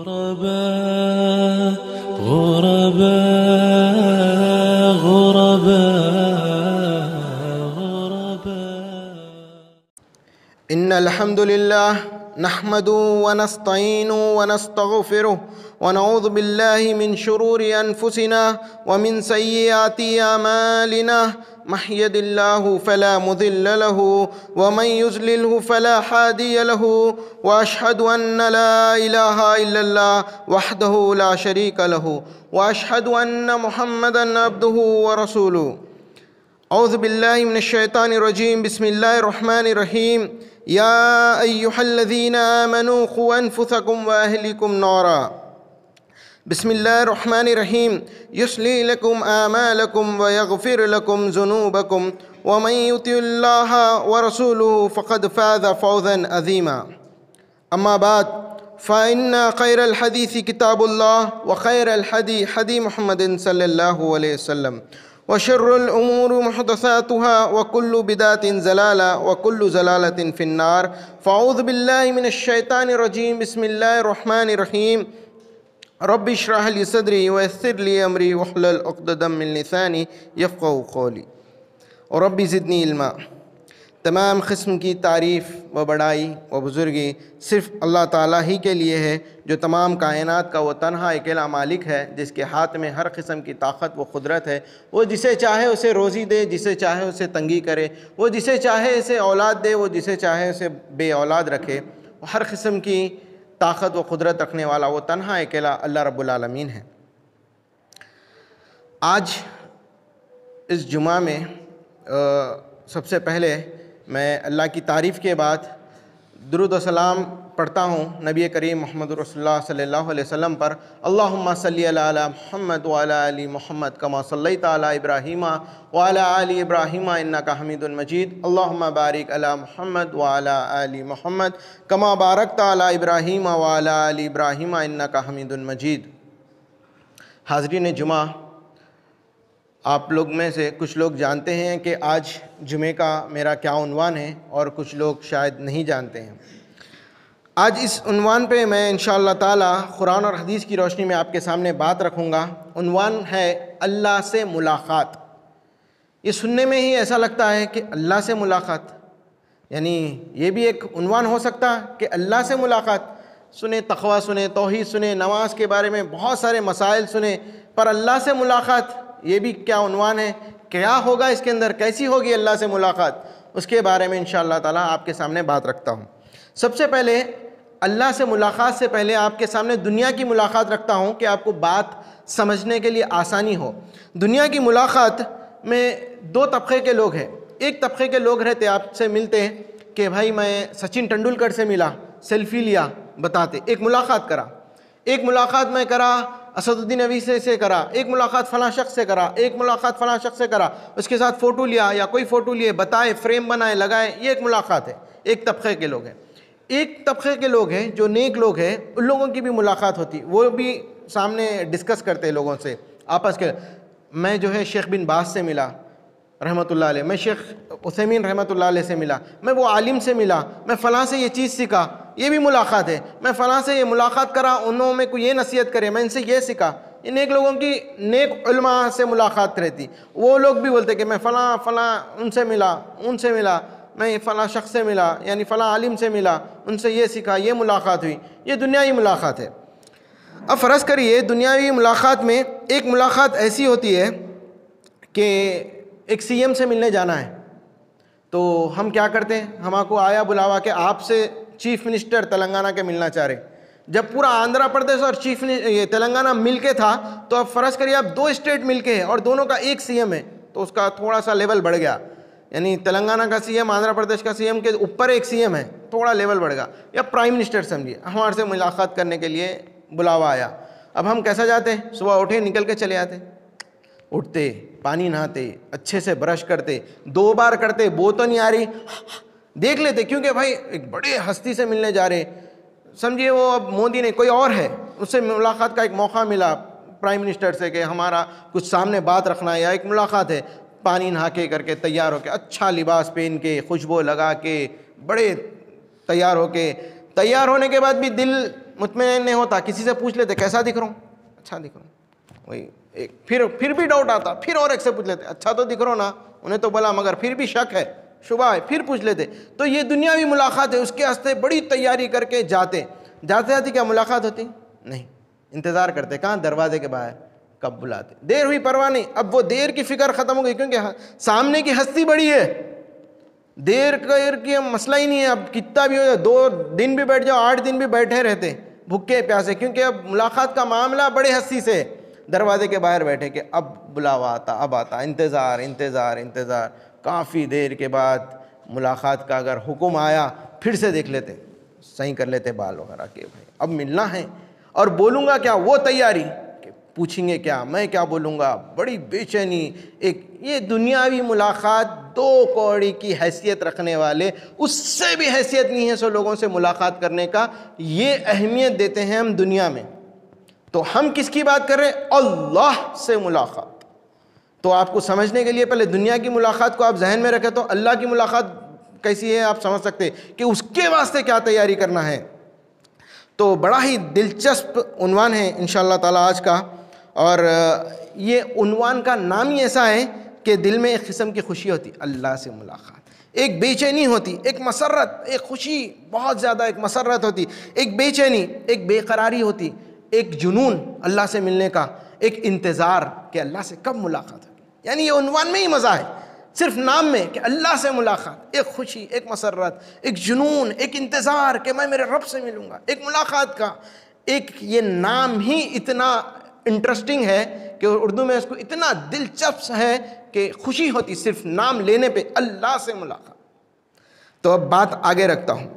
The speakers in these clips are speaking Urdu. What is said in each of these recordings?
غرباء غرباء غرباء غرباء. إن الحمد لله نحمده ونستعينه ونستغفره ونعوذ بالله من شرور أنفسنا ومن سيئات أعمالنا. من يهد الله فلا مضل له ومن يضلله فلا هادي له وأشهد أن لا إله إلا الله وحده لا شريك له وأشهد أن محمدا عبده ورسوله. أعوذ بالله من الشيطان الرجيم. بسم الله الرحمن الرحيم. يا أيها الذين آمنوا قوا أنفسكم وأهليكم نارا. بسم الله الرحمن الرحيم. يصلح لكم أعمالكم ويغفر لكم ذنوبكم ومن يطع الله ورسوله فقد فاز فوزا عظيما. أما بعد فإن خير الحديث كتاب الله وخير الهدي هدي محمد صلى الله عليه وسلم وشر الأمور محدثاتها وكل بدعة ضلالة وكل ضلالة في النار. فأعوذ بالله من الشيطان الرجيم. بسم الله الرحمن الرحيم. رب اشرح لي صدري ويسر لي أمري واحلل عقدة من لساني يفقهوا قولي رب زدني علما. تمام قسم کی تعریف و بڑائی و بزرگی صرف اللہ تعالیٰ ہی کے لیے ہے جو تمام کائنات کا وہ تنہا اکیلا مالک ہے، جس کے ہاتھ میں ہر قسم کی طاقت و قدرت ہے. وہ جسے چاہے اسے روزی دے، جسے چاہے اسے تنگی کرے، وہ جسے چاہے اسے اولاد دے، وہ جسے چاہے اسے بے اولاد رکھے. وہ ہر قسم کی طاقت و قدرت رکھنے والا وہ تنہا اکیلا اللہ رب العالمین ہے. آج اس جمعہ میں سب سے پہلے میں اللہ کی تعریف کے بعد درود و سلام پڑھتا ہوں نبی کریم محمد رسول اللہ صلی اللہ علیہ وسلم پر. اللہم صلی علی محمد وعلی آل محمد کما صلیت علی ابراہیم وعلی آل ابراہیم انک حمید مجید. اللہم بارک علی محمد وعلی آل محمد کما بارکت علی ابراہیم وعلی آل ابراہیم انک حمید مجید. حاضرین جمعہ، آپ لوگ میں سے کچھ لوگ جانتے ہیں کہ آج جمعے کا میرا کیا عنوان ہے، اور کچھ لوگ شاید نہیں جانتے ہیں. آج اس عنوان پہ میں انشاءاللہ تعالی قرآن اور حدیث کی روشنی میں آپ کے سامنے بات رکھوں گا. عنوان ہے اللہ سے ملاقات. یہ سننے میں ہی ایسا لگتا ہے کہ اللہ سے ملاقات، یعنی یہ بھی ایک عنوان ہو سکتا کہ اللہ سے ملاقات. سنیں تقویٰ، سنیں توحید، سنیں نماز کے بارے میں بہت سارے مسائل سنیں، پر اللہ سے ملاقات یہ بھی کیا عنوان ہے؟ کیا ہوگا اس کے اندر؟ کیسی ہوگی اللہ سے ملاقات؟ اس کے بارے میں انشاءاللہ تعالیٰ آپ کے سامنے بات رکھتا ہوں. سب سے پہلے اللہ سے ملاقات سے پہلے آپ کے سامنے دنیا کی ملاقات رکھتا ہوں کہ آپ کو بات سمجھنے کے لیے آسانی ہو. دنیا کی ملاقات میں دو طبقے کے لوگ ہیں. ایک طبقے کے لوگ رہتے آپ سے ملتے ہیں کہ بھائی میں سچن ٹنڈولکر سے ملا، سیلفی لیا، بتاتے. ایک ملاقات کرا، ایک ملاقات میں کرا اسد الدین اویسی سے کرا، ایک ملاقات فلاں شخص سے کرا، ایک ملاقات فلاں شخص سے کرا، اس کے ساتھ فوٹو لیا یا کوئی فوٹو لیے، بتائے، فریم بنائے، لگائے. یہ ایک ملاقات ہے. ایک طبقے کے لوگ ہیں. ایک طبقے کے لوگ ہیں جو نیک لوگ ہیں، ان لوگوں کی بھی ملاقات ہوتی، وہ بھی سامنے ڈسکس کرتے لوگوں سے آپس کے. میں جو ہے شیخ بن باز سے ملا رحمۃ اللہ علیہ، میں شیخ عثیمین رحمۃ اللہ علیہ سے ملا، میں وہ عالم سے ملا، میں فلاں سے یہ چیز سیکھا. یہ بھی ملاقات ہے. میں فلاں سے یہ ملاقات کرا، انہوں میں کوئی یہ نصیحت کرے، میں ان سے یہ سیکھا. یہ نیک لوگوں کی، نیک علماء سے ملاقات رہتی. وہ لوگ بھی بولتے کہ میں فلاں ان سے ملا، ان سے ملا، میں فلاں شخص سے ملا، یعنی فلاں عالم سے ملا، ان سے یہ سیکھا، یہ ملاقات ہوئی. یہ دنیاوی ملاقات ہے. اب فرض کریے دنیاوی ملاقات میں ایک ملاقات ایسی ہوتی ہے کہ ایک سی ایم سے ملنے جانا ہے. تو ہم کیا کرتے ہیں؟ ہم کو آیا بلاوا کہ آپ سے چیف منسٹر تلنگانہ کے ملنا چاہ رہے. جب پورا آندھرا پردیش اور یہ تلنگانہ مل کے تھا، تو اب فرض کریے آپ دو اسٹیٹ مل کے ہیں اور دونوں کا ایک سی ایم ہے، تو اس کا تھوڑا سا لیول بڑھ گیا. یعنی تلنگانہ کا سی ایم آندھرا پردیش کا سی ایم کے اوپر ایک سی ایم ہے، تھوڑا لیول بڑھ گیا. یا پرائم منسٹر سمجھیے، ہمارے سے ملاقات کرنے کے لیے بلاوا آیا. اب ہم کیسا جاتے ہیں؟ صبح اٹھے، نکل کے چلے آتے. اٹھتے، پانی نہاتے، اچھے سے برش کرتے، 2 بار کرتے، بو تو نہیں آ رہی، دیکھ لیتے، کیونکہ بھائی ایک بڑے ہستی سے ملنے جا رہے. سمجھیے وہ اب مودی نے، کوئی اور ہے، اس سے ملاقات کا ایک موقع ملا پرائم منسٹر سے کہ ہمارا کچھ سامنے بات رکھنا ہے، یا ایک ملاقات ہے. پانی نہا کے کر کے تیار ہو کے، اچھا لباس پہن کے، خوشبو لگا کے، بڑے تیار ہو کے، تیار ہونے کے بعد بھی دل مطمئن نہیں ہوتا, کسی سے پوچھ لیتے کیسا دکھ رہا ہوں, اچھا دکھ رہا ہوں, وہی ایک پھر بھی ڈاؤٹ آتا, پھر اور ایک سے پوچھ لیتے اچھا تو دکھ رہا ہوں نا, انہیں تو بولا مگر پھر بھی شک ہے, شبہ ہے, پھر پوچھ لیتے. تو یہ دنیاوی ملاقات ہے, اس کے واسطے بڑی تیاری کر کے جاتے کیا ملاقات ہوتی نہیں, انتظار کرتے کہاں, دروازے کے باہر, کب بلاتے, دیر ہوئی پرواہ نہیں. اب وہ دیر کی فکر ختم ہو گئی, کیونکہ سامنے کی ہستی بڑی ہے, دیر کی مسئلہ ہی نہیں ہے. اب کتنا بھی ہو جائے, 2 دن بھی بیٹھ جاؤ, 8 دن بھی بیٹھے رہتے بھوکے پیاسے, کیونکہ اب ملاقات کا معاملہ بڑے ہستی سے, دروازے کے باہر بیٹھے کہ اب بلاوا آتا, اب آتا, انتظار انتظار انتظار. کافی دیر کے بعد ملاقات کا اگر حکم آیا, پھر سے دیکھ لیتے, صحیح کر لیتے بال وغیرہ کہ بھائی اب ملنا ہے. اور بولوں گا کیا, وہ تیاری کہ پوچھیں گے کیا, میں کیا بولوں گا, بڑی بے چینی. ایک یہ دنیاوی ملاقات 2 کوڑی کی حیثیت رکھنے والے, اس سے بھی حیثیت نہیں ہے سو لوگوں سے ملاقات کرنے کا, یہ اہمیت دیتے ہیں ہم دنیا میں. تو ہم کس کی بات کر رہے ہیں, اللہ سے ملاقات. تو آپ کو سمجھنے کے لیے پہلے دنیا کی ملاقات کو آپ ذہن میں رکھیں, تو اللہ کی ملاقات کیسی ہے آپ سمجھ سکتے کہ اس کے واسطے کیا تیاری کرنا ہے. تو بڑا ہی دلچسپ عنوان ہے انشاءاللہ تعالیٰ آج کا, اور یہ عنوان کا نام ہی ایسا ہے کہ دل میں ایک قسم کی خوشی ہوتی, اللہ سے ملاقات, ایک بے چینی ہوتی, ایک مسرت, ایک خوشی, بہت زیادہ ایک مسرت ہوتی, ایک بے چینی, ایک بے قراری ہوتی, ایک جنون اللہ سے ملنے کا, ایک انتظار کہ اللہ سے کب ملاقات ہوگی. یعنی یہ عنوان میں ہی مزہ ہے, صرف نام میں کہ اللہ سے ملاقات, ایک خوشی, ایک مسرت, ایک جنون, ایک انتظار کہ میں میرے رب سے ملوں گا, ایک ملاقات کا ایک یہ نام ہی اتنا انٹرسٹنگ ہے کہ اردو میں اس کو اتنا دلچسپ ہے کہ خوشی ہوتی صرف نام لینے پہ, اللہ سے ملاقات. تو اب بات آگے رکھتا ہوں.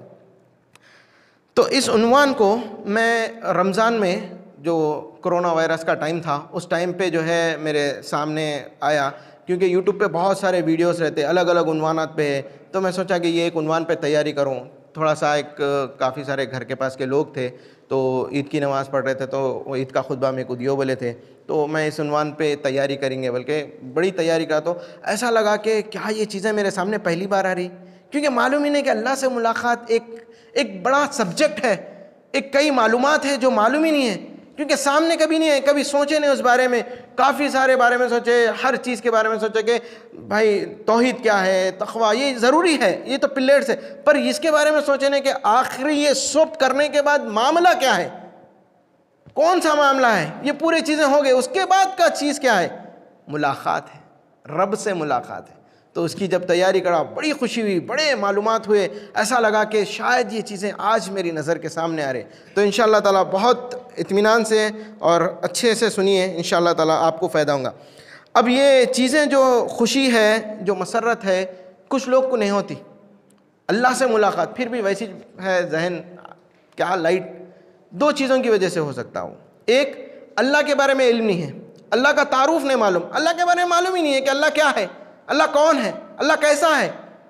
تو اس عنوان کو میں رمضان میں جو کرونا وائرس کا ٹائم تھا, اس ٹائم پہ جو ہے میرے سامنے آیا, کیونکہ یوٹیوب پہ بہت سارے ویڈیوز رہتے الگ الگ عنوانات پہ ہے, تو میں سوچا کہ یہ ایک عنوان پہ تیاری کروں. تھوڑا سا ایک کافی سارے گھر کے پاس کے لوگ تھے, تو عید کی نماز پڑھ رہے تھے, تو وہ عید کا خطبہ میں کو دیو بولے تھے, تو میں اس عنوان پہ تیاری کریں گے, بلکہ بڑی تیاری کا. تو ایسا لگا کہ کیا یہ چیزیں میرے سامنے پہلی بار آ رہی, کیونکہ معلوم ہی نہیں کہ اللہ سے ملاقات ایک بڑا سبجیکٹ ہے, ایک کئی معلومات ہیں جو معلوم ہی نہیں ہے, کیونکہ سامنے کبھی نہیں ہے, کبھی سوچے نہیں اس بارے میں, کافی سارے بارے میں سوچے, ہر چیز کے بارے میں سوچے کہ بھائی توحید کیا ہے, تقویٰ یہ ضروری ہے, یہ تو پلیٹس ہے, پر اس کے بارے میں سوچے نہیں کہ آخری یہ سب کرنے کے بعد معاملہ کیا ہے, کون سا معاملہ ہے, یہ پوری چیزیں ہو گئے, اس کے بعد کا چیز کیا ہے, ملاقات ہے, رب سے ملاقات ہے. تو اس کی جب تیاری کرا بڑی خوشی ہوئی, بڑے معلومات ہوئے, ایسا لگا کہ شاید یہ چیزیں آج میری نظر کے سامنے آ رہے. تو انشاءاللہ تعالیٰ بہت اطمینان سے اور اچھے سے سنیے, انشاءاللہ تعالیٰ آپ کو فائدہ ہوگا. اب یہ چیزیں جو خوشی ہے, جو مسرت ہے, کچھ لوگ کو نہیں ہوتی. اللہ سے ملاقات پھر بھی ویسی ہے, ذہن کیا لائٹ 2 چیزوں کی وجہ سے ہو سکتا ہو. ایک, اللہ کے بارے میں علم نہیں ہے, اللہ کا تعارف نہیں معلوم, اللہ کے بارے میں معلوم ہی نہیں ہے کہ اللہ کیا ہے, اللہ کون ہے, اللہ کیسا ہے,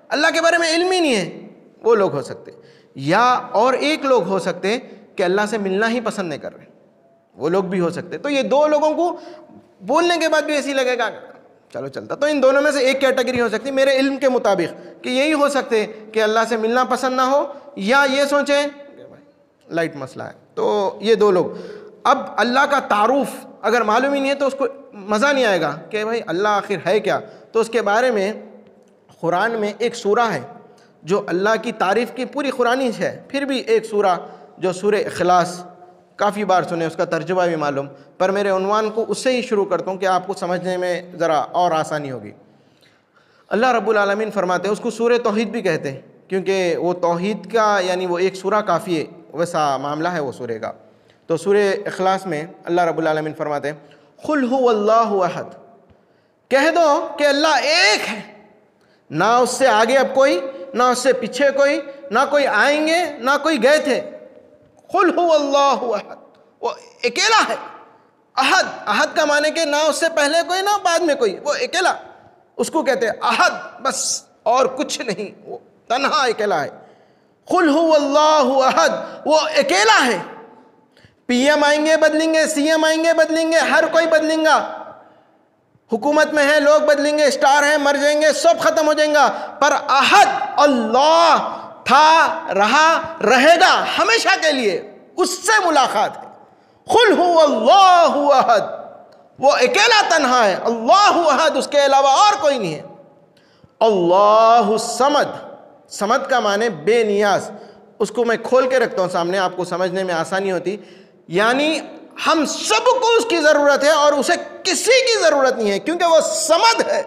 اللہ کے بارے میں علم ہی نہیں ہے, وہ لوگ ہو سکتے. یا اور ایک لوگ ہو سکتے کہ اللہ سے ملنا ہی پسند نہیں کر رہے, وہ لوگ بھی ہو سکتے. تو یہ 2 لوگوں کو بولنے کے بعد بھی ایسی لگے گا چلو چلتا. تو ان دونوں میں سے ایک کیٹیگری ہو سکتی میرے علم کے مطابق کہ یہی ہو سکتے کہ اللہ سے ملنا پسند نہ ہو, یا یہ سوچیں لائٹ مسئلہ ہے. تو یہ 2 لوگ. اب اللہ کا تعارف اگر معلوم ہی نہیں ہے تو اس کو مزہ نہیں آئے گا کہ بھائی اللہ آخر ہے کیا. تو اس کے بارے میں قرآن میں ایک سورہ ہے جو اللہ کی تعریف کی پوری قرآنی ہے, پھر بھی ایک سورہ جو سورہ اخلاص, کافی بار سنے, اس کا ترجمہ بھی معلوم, پر میرے عنوان کو اس سے ہی شروع کرتا ہوں کہ آپ کو سمجھنے میں ذرا اور آسانی ہوگی. اللہ رب العالمین فرماتے ہیں, اس کو سورہ توحید بھی کہتے ہیں کیونکہ وہ توحید کا یعنی وہ ایک سورہ کافی ہے, ویسا معاملہ ہے وہ سورہ کا. تو سورہ اخلاص میں اللہ رب العالمین فرماتے ہیں قل هو اللہ احد, کہہ دو کہ اللہ ایک ہے, نہ اس سے آگے اب کوئی, نہ اس سے پیچھے کوئی, نہ کوئی آئیں گے, نہ کوئی گئے تھے. قل هو اللہ احد, وہ اکیلا ہے. احد, احد کا معنی کہ نہ اس سے پہلے کوئی نہ بعد میں کوئی, وہ اکیلا, اس کو کہتے ہیں احد, بس اور کچھ نہیں, وہ تنہا اکیلا ہے. قل هو اللہ احد, وہ اکیلا ہے. پی ایم آئیں گے بدلیں گے, سی ایم آئیں گے بدلیں گے, ہر کوئی بدلیں گا, حکومت میں ہے لوگ بدلیں گے, اسٹار ہیں مر جائیں گے, سب ختم ہو جائیں گا, پر احد اللہ تھا, رہا, رہے گا ہمیشہ کے لیے. اس سے ملاقات ہے۔ قل هو اللہ احد، وہ اکیلا تنہا ہے، اللہ احد، اس کے علاوہ اور کوئی نہیں ہے۔ اللہ الصمد، صمد کا معنی بے نیاز، اس کو میں کھول کے رکھتا ہوں سامنے، آپ کو سمجھنے میں آسانی ہوتی، یعنی ہم سب کو اس کی ضرورت ہے اور اسے کسی کی ضرورت نہیں ہے، کیونکہ وہ صمد ہے،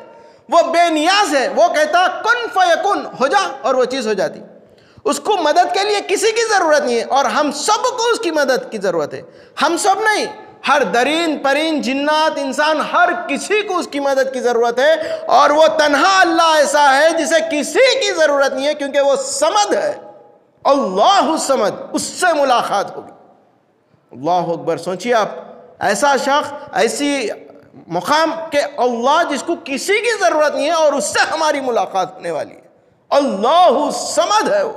وہ بے نیاز ہے، وہ کہتا کن فیکن، ہو جا، اور وہ چیز ہو جاتی۔ اس کو مدد کے لیے کسی کی ضرورت نہیں ہے، اور ہم سب کو اس کی مدد کی ضرورت ہے۔ ہم سب نہیں، ہر درین پرین جنات انسان ہر کسی کو اس کی مدد کی ضرورت ہے، اور وہ تنہا اللہ ایسا ہے جسے کسی کی ضرورت نہیں ہے، کیونکہ وہ صمد ہے۔ اللہ الصمد، اس سے ملاقات ہوگی۔ اللہ اکبر، سوچیے آپ، ایسا شخص، ایسی مقام کہ اللہ جس کو کسی کی ضرورت نہیں ہے اور اس سے ہماری ملاقات ہونے والی ہے۔ اللہ الصمد ہے، وہ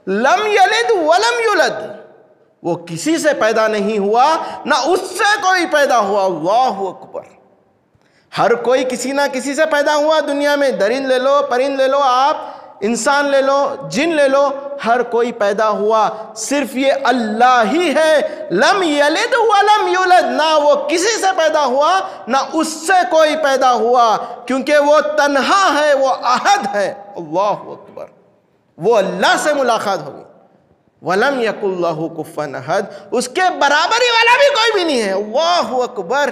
لم یلد ولم یولد، وہ کسی سے پیدا نہیں ہوا، نہ اس سے کوئی پیدا ہوا۔ اللہ اکبر، ہر کوئی کسی نہ کسی سے پیدا ہوا دنیا میں، درند لے لو، پرند لے لو، آپ انسان لے لو، جن لے لو، ہر کوئی پیدا ہوا، صرف یہ اللہ ہی ہے، لم یلد ولم یولد، نہ وہ کسی سے پیدا ہوا نہ اس سے کوئی پیدا ہوا، کیونکہ وہ تنہا ہے، وہ احد ہے۔ اللہ اکبر، وہ اللہ سے ملاقات ہوگی۔ وَلَمْ يَكُنْ لَهُ كُفُوًا أَحَدٌ، اس کے برابری والا بھی کوئی بھی نہیں ہے۔ اللہ اکبر،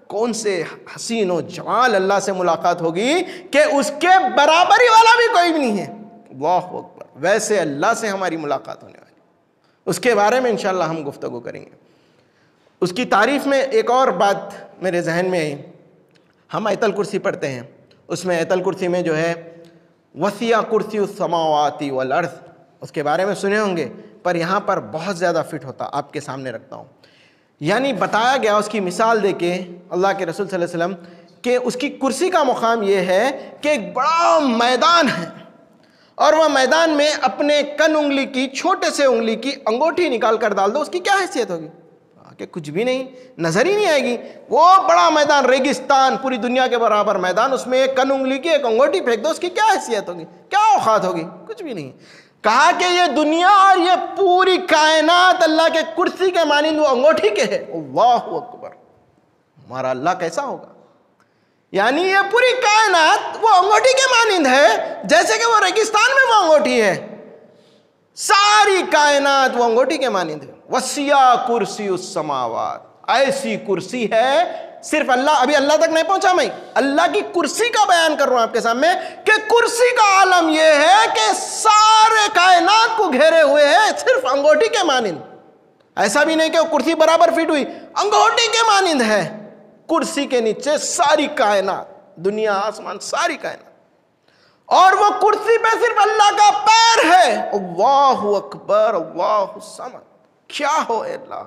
کون سے حسین و جمال اللہ سے ملاقات ہوگی کہ اس کے برابری والا بھی کوئی بھی نہیں ہے۔ اللہ اکبر، ویسے اللہ سے ہماری ملاقات ہونے والی، اس کے بارے میں انشاءاللہ ہم گفتگو کریں گے۔ اس کی تعریف میں ایک اور بات میرے ذہن میں آئی، ہم آیت الکرسی پڑھتے ہیں، اس میں آیت الکرسی میں جو ہے وسع کرسی السماوات والارض، اس کے بارے میں سنے ہوں گے، پر یہاں پر بہت زیادہ فٹ ہوتا، آپ کے سامنے رکھتا ہوں۔ یعنی بتایا گیا اس کی مثال دے کے اللہ کے رسول صلی اللہ علیہ وسلم کہ اس کی کرسی کا مقام یہ ہے کہ ایک بڑا میدان ہے، اور وہ میدان میں اپنے کن انگلی کی، چھوٹے سے انگلی کی انگوٹھی نکال کر ڈال دو، اس کی کیا حیثیت ہوگی؟ کہ کچھ بھی نہیں، نظر ہی نہیں آئے گی۔ وہ بڑا میدان، ریگستان، پوری دنیا کے برابر میدان، اس میں ایک کن انگلی کی ایک انگوٹھی پھینک دو، اس کی کیا حیثیت ہوگی؟ کیا اوقات ہوگی؟ کچھ بھی نہیں۔ کہا کہ یہ دنیا اور یہ پوری کائنات اللہ کے کرسی کے مانند وہ انگوٹھی کے ہے۔ اللہ اکبر، ہمارا اللہ کیسا ہوگا؟ یعنی یہ پوری کائنات وہ انگوٹھی کے مانند ہے، جیسے کہ وہ ریگستان میں وہ انگوٹھی ہے، ساری کائنات وہ انگوٹھی کے مانند ہے۔ وسع کرسی السماوات، ایسی کرسی ہے، صرف اللہ، ابھی اللہ تک نہیں پہنچا، میں اللہ کی کرسی کا بیان کر رہا ہوں آپ کے سامنے کہ کرسی کا عالم یہ ہے کہ سارے کائنات کو گھیرے ہوئے ہے، صرف انگوٹھی کے مانند۔ ایسا بھی نہیں کہ وہ کرسی برابر فٹ ہوئی، انگوٹھی کے مانند ہے۔ کرسی کے نیچے ساری کائنات، دنیا، آسمان، ساری کائنات، اور وہ کرسی پہ صرف اللہ کا پیر ہے۔ اللہ اکبر، اللہ الصمد، کیا ہو اے اللہ،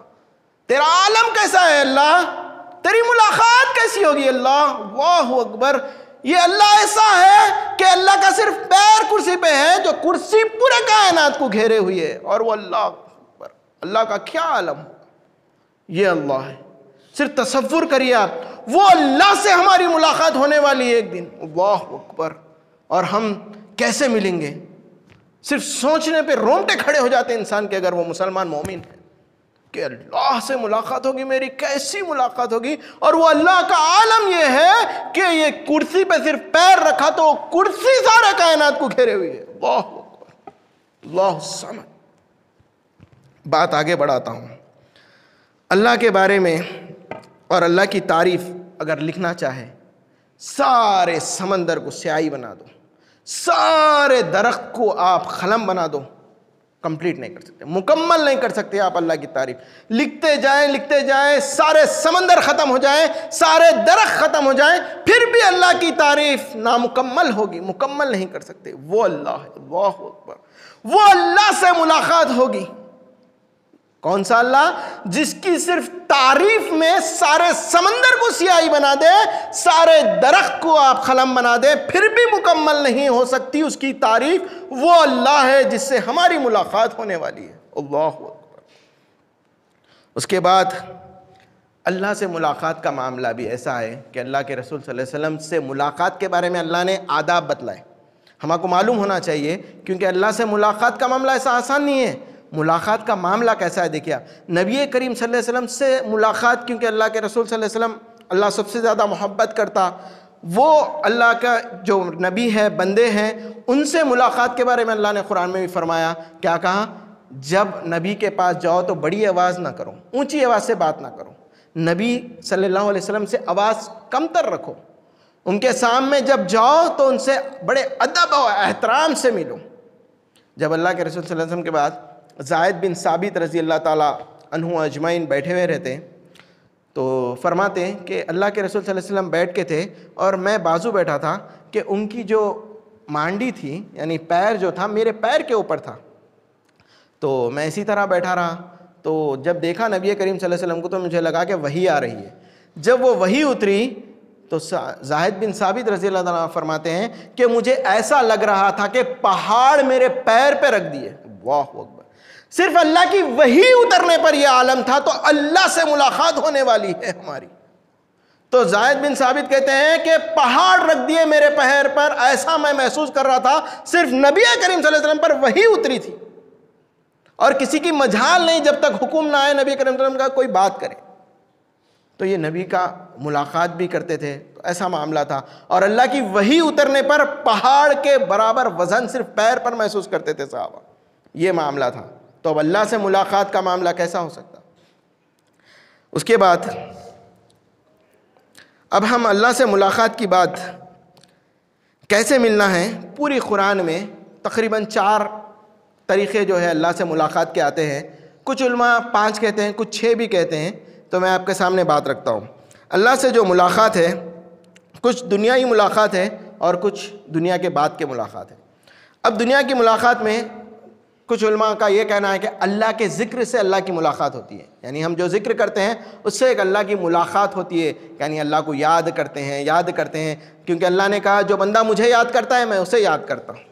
تیرا عالم کیسا ہے اللہ، تیری ملاقات کیسی ہوگی اللہ۔ اللہ اکبر، یہ اللہ ایسا ہے کہ اللہ کا صرف پیر کرسی پہ ہے، جو کرسی پورے کائنات کو گھیرے ہوئی ہے، اور وہ اللہ اکبر، اللہ کا کیا عالم ہو، یہ اللہ ہے۔ صرف تصور کریے آپ، وہ اللہ سے ہماری ملاقات ہونے والی ہے ایک دن۔ اللہ اکبر، اور ہم کیسے ملیں گے؟ صرف سوچنے پہ رونگٹے کھڑے ہو جاتے ہیں انسان کے، اگر وہ مسلمان مومن ہے، کہ اللہ سے ملاقات ہوگی، میری کیسی ملاقات ہوگی۔ اور وہ اللہ کا عالم یہ ہے کہ یہ کرسی پہ صرف پیر رکھا تو کرسی سارے کائنات کو گھیرے ہوئی ہے۔ اللہ اکبر، اللہ الصمد۔ بات آگے بڑھاتا ہوں، اللہ کے بارے میں اور اللہ کی تعریف اگر لکھنا چاہے، سارے سمندر کو سیاہی بنا دو، سارے درخت کو آپ قلم بنا دو، کمپلیٹ نہیں کر سکتے، مکمل نہیں کر سکتے آپ اللہ کی تعریف۔ لکھتے جائیں، سارے سمندر ختم ہو جائیں، سارے درخت ختم ہو جائیں، پھر بھی اللہ کی تعریف نامکمل ہوگی، مکمل نہیں کر سکتے۔ وہ اللہ ہے، اللہ اکبر، وہ اللہ سے ملاقات ہوگی۔ کون سا اللہ؟ جس کی صرف تعریف میں سارے سمندر کو سیاہی بنا دے، سارے درخت کو آپ قلم بنا دے، پھر بھی مکمل نہیں ہو سکتی اس کی تعریف۔ وہ اللہ ہے جس سے ہماری ملاقات ہونے والی ہے۔ اللہ اکبر۔ اس کے بعد اللہ سے ملاقات کا معاملہ بھی ایسا ہے کہ اللہ کے رسول صلی اللہ علیہ وسلم سے ملاقات کے بارے میں اللہ نے آداب بتلائے، ہم کو معلوم ہونا چاہیے، کیونکہ اللہ سے ملاقات کا معاملہ ایسا آسان نہیں ہے۔ ملاقات کا معاملہ کیسا ہے دیکھیے آپ. نبی کریم صلی اللہ علیہ وسلم سے ملاقات, کیونکہ اللہ کے رسول صلی اللہ علیہ وسلم اللہ سب سے زیادہ محبت کرتا, وہ اللہ کا جو نبی ہے, بندے ہیں, ان سے ملاقات کے بارے میں اللہ نے قرآن میں بھی فرمایا. کیا کہا؟ جب نبی کے پاس جاؤ تو بڑی آواز نہ کرو, اونچی آواز سے بات نہ کرو. نبی صلی اللہ علیہ وسلم سے آواز کم تر رکھو. ان کے سامنے جب جاؤ تو ان سے بڑے ادب و احترام سے ملو. جب اللہ کے رسول صلی اللہ علیہ وسلم کے بعد زید بن ثابت رضی اللہ تعالیٰ عنہ اجمعین بیٹھے ہوئے رہتے, تو فرماتے ہیں کہ اللہ کے رسول صلی اللہ علیہ وسلم بیٹھ کے تھے اور میں بازو بیٹھا تھا کہ ان کی جو مانڈی تھی, یعنی پیر جو تھا, میرے پیر کے اوپر تھا. تو میں اسی طرح بیٹھا رہا. تو جب دیکھا نبی کریم صلی اللہ علیہ وسلم کو تو مجھے لگا کہ وحی آ رہی ہے. جب وہ وحی اتری تو زاہد بن ثابت رضی اللہ عنہ فرماتے ہیں کہ مجھے ایسا لگ رہا تھا کہ پہاڑ میرے پیر پہ رکھ دیے. واہ اکبر. صرف اللہ کی وحی اترنے پر یہ عالم تھا, تو اللہ سے ملاقات ہونے والی ہے ہماری. تو زاہد بن ثابت کہتے ہیں کہ پہاڑ رکھ دیے میرے پیر پر, ایسا میں محسوس کر رہا تھا صرف نبی کریم صلی اللہ علیہ وسلم پر وحی اتری تھی, اور کسی کی مجال نہیں جب تک حکم نہ آئے نبی کریم صلی اللہ علیہ وسلم کا کوئی بات کرے. تو یہ نبی کا ملاقات بھی کرتے تھے, تو ایسا معاملہ تھا. اور اللہ کی وحی اترنے پر پہاڑ کے برابر وزن صرف پیر پر محسوس کرتے تھے صحابہ. یہ معاملہ تھا. تو اب اللہ سے ملاقات کا معاملہ کیسا ہو سکتا؟ اس کے بعد اب ہم اللہ سے ملاقات کی بات کیسے ملنا ہے, پوری قرآن میں تقریباً 4 طریقے جو ہے اللہ سے ملاقات کے آتے ہیں. کچھ علماء 5 کہتے ہیں, کچھ 6 بھی کہتے ہیں. تو میں آپ کے سامنے بات رکھتا ہوں. اللہ سے جو ملاقات ہے, کچھ دنیائی ملاقات ہے اور کچھ دنیا کے بعد کے ملاقات ہے. اب دنیا کی ملاقات میں کچھ علماء کا یہ کہنا ہے کہ اللہ کے ذکر سے اللہ کی ملاقات ہوتی ہے, یعنی ہم جو ذکر کرتے ہیں اس سے ایک اللہ کی ملاقات ہوتی ہے, یعنی اللہ کو یاد کرتے ہیں, کیونکہ اللہ نے کہا جو بندہ مجھے یاد کرتا ہے میں اسے یاد کرتا ہوں,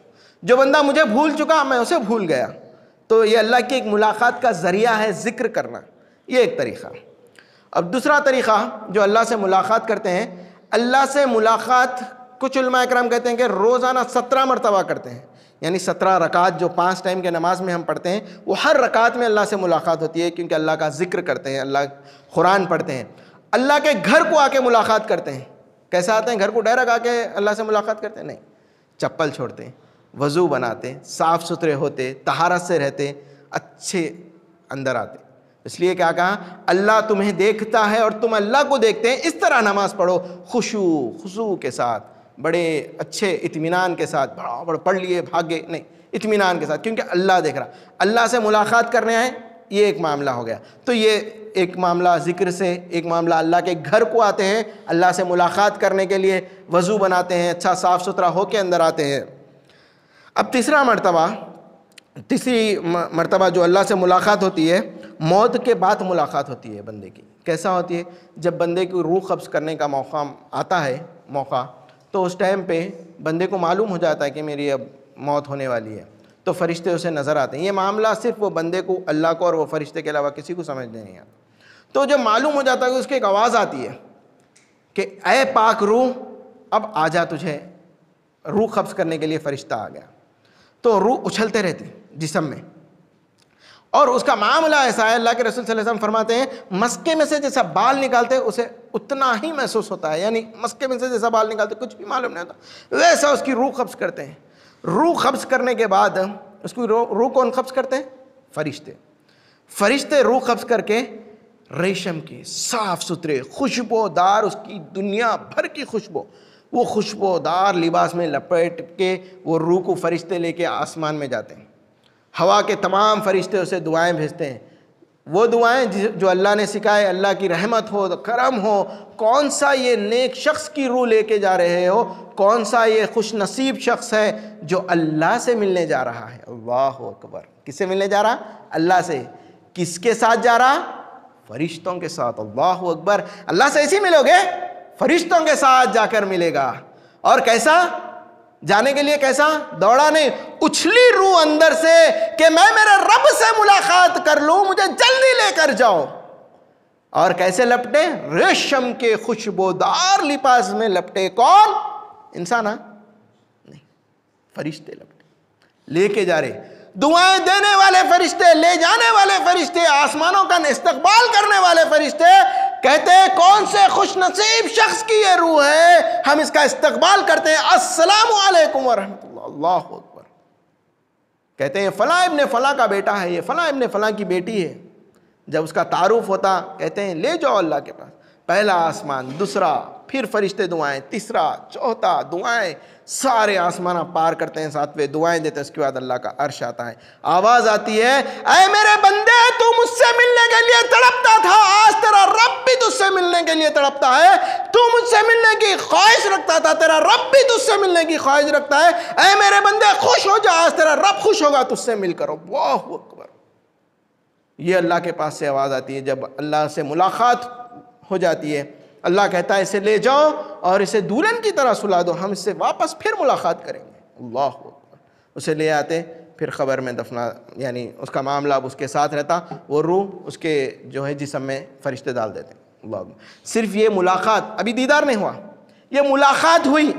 جو بندہ مجھے بھول چکا میں اسے بھول گیا. تو یہ اللہ کی ایک ملاقات کا ذریعہ ہے ذکر کرنا, یہ ایک طریقہ. اب دوسرا طریقہ جو اللہ سے ملاقات کرتے ہیں, اللہ سے ملاقات کچھ علماء اکرام کہتے ہیں کہ روزانہ 17 مرتبہ کرتے ہیں, یعنی 17 رکعت جو 5 ٹائم کے نماز میں ہم پڑھتے ہیں, وہ ہر رکعت میں اللہ سے ملاقات ہوتی ہے, کیونکہ اللہ کا ذکر کرتے ہیں, اللہ قرآن پڑھتے ہیں. اللہ کے گھر کو آ کے ملاقات کرتے ہیں. کیسے آتے ہیں؟ گھر کو ڈائریکٹ آ کے اللہ سے ملاقات کرتے ہیں؟ نہیں, چپل چھوڑتے ہیں, وضو بناتے, صاف ستھرے ہوتے, طہارت سے رہتے, اچھے اندر آتے. اس لیے کیا کہا, اللہ تمہیں دیکھتا ہے اور تم اللہ کو دیکھتے ہیں, اس طرح نماز پڑھو خشوع کے ساتھ, بڑے اچھے اطمینان کے ساتھ. بڑا پڑھ لیے بھاگے, نہیں, اطمینان کے ساتھ, کیونکہ اللہ دیکھ رہا. اللہ سے ملاقات کرنے آئے, یہ ایک معاملہ ہو گیا. تو یہ ایک معاملہ ذکر سے, ایک معاملہ اللہ کے گھر کو آتے ہیں اللہ سے ملاقات کرنے کے لیے, وضو بناتے ہیں, اچھا صاف ستھرا ہو کے اندر آتے ہیں. اب تیسری مرتبہ جو اللہ سے ملاقات ہوتی ہے, موت کے بعد ملاقات ہوتی ہے بندے کی. کیسا ہوتی ہے؟ جب بندے کی روح قبض کرنے کا موقع آتا ہے, تو اس ٹائم پہ بندے کو معلوم ہو جاتا ہے کہ میری اب موت ہونے والی ہے, تو فرشتے اسے نظر آتے ہیں. یہ معاملہ صرف وہ بندے کو, اللہ کو اور وہ فرشتے کے علاوہ کسی کو سمجھ نہیں آتا. تو جب معلوم ہو جاتا ہے کہ اس کی ایک آواز آتی ہے کہ اے پاک روح اب آ جا, تجھے روح قبض کرنے کے لیے فرشتہ آ گیا. تو روح اچھلتے رہتی جسم میں, اور اس کا معاملہ ایسا ہے, اللہ کے رسول صلی اللہ علیہ وسلم فرماتے ہیں مسکے میں سے جیسا بال نکالتے اسے اتنا ہی محسوس ہوتا ہے, یعنی مسکے میں سے جیسا بال نکالتے کچھ بھی معلوم نہیں ہوتا, ویسا اس کی روح قبض کرتے ہیں. روح قبض کرنے کے بعد اس کی روح کون قبض کرتے ہیں؟ فرشتے روح قبض کر کے ریشم کے صاف ستھرے خوشبودار, اس کی دنیا بھر کی خوشبو, وہ خوشبودار لباس میں لپیٹ کے وہ روح کو فرشتے لے کے آسمان میں جاتے ہیں. ہوا کے تمام فرشتے اسے دعائیں بھیجتے ہیں, وہ دعائیں جو اللہ نے سکھائے, اللہ کی رحمت ہو, کرم ہو. کون سا یہ نیک شخص کی روح لے کے جا رہے ہو, کون سا یہ خوش نصیب شخص ہے جو اللہ سے ملنے جا رہا ہے. اللہ اکبر. کس سے ملنے جا رہا؟ اللہ سے. کس کے ساتھ جا رہا؟ فرشتوں کے ساتھ. اللہ اکبر. اللہ سے ایسے ملو گے, فرشتوں کے ساتھ جا کر ملے گا. اور کیسا جانے کے لیے؟ کیسا؟ دوڑا نہیں, اچھلی روح اندر سے کہ میں میرے رب سے ملاقات کر لوں, مجھے جلدی لے کر جاؤ. اور کیسے لپٹے؟ ریشم کے خوشبودار لباس میں لپٹے. کون؟ انسان؟ نہیں, فرشتے لپٹے, لے کے جا رہے. دعائیں دینے والے فرشتے، لے جانے والے فرشتے، آسمانوں کا استقبال کرنے والے فرشتے کہتے ہیں کون سے خوش نصیب شخص کی یہ روح ہے، ہم اس کا استقبال کرتے ہیں، السلام علیکم ورحمۃ اللہ۔ اللہ اکبر۔ کہتے ہیں فلاں ابن فلاں کا بیٹا ہے، یہ فلاں ابن فلاں کی بیٹی ہے۔ جب اس کا تعارف ہوتا کہتے ہیں لے جاؤ اللہ کے پاس، پہلا آسمان، دوسرا، پھر فرشتے دعائیں، تیسرا، چوتھا دعائیں، سارے آسمانہ پار کرتے ہیں، ساتویں دعائیں دیتے ہیں، اس کے بعد اللہ کا عرش آتا ہے، آواز آتی ہے اے میرے بندے تو مجھ سے ملنے کے لیے تڑپتا تھا، آج تیرا رب بھی تجھ سے ملنے کے لیے تڑپتا ہے، تو مجھ سے ملنے کی خواہش رکھتا تھا، تیرا رب بھی تجھ سے ملنے کی خواہش رکھتا ہے، اے میرے بندے خوش ہو جا، آج تیرا رب خوش ہوگا تجھ سے مل کر۔ اللہ اکبر۔ یہ اللہ کے پاس سے آواز آتی ہے جب اللہ سے ملاقات ہو جاتی ہے، اللہ کہتا ہے اسے لے جاؤ اور اسے دلہن کی طرح سلا دو، ہم اس سے واپس پھر ملاقات کریں گے۔ اللہ اکبر۔ اسے لے آتے، پھر قبر میں دفنا، یعنی اس کا معاملہ اب اس کے ساتھ رہتا، وہ روح اس کے جو ہے جسم میں فرشتے ڈال دیتے۔ اللہ اکبر۔ صرف یہ ملاقات، ابھی دیدار نہیں ہوا، یہ ملاقات ہوئی،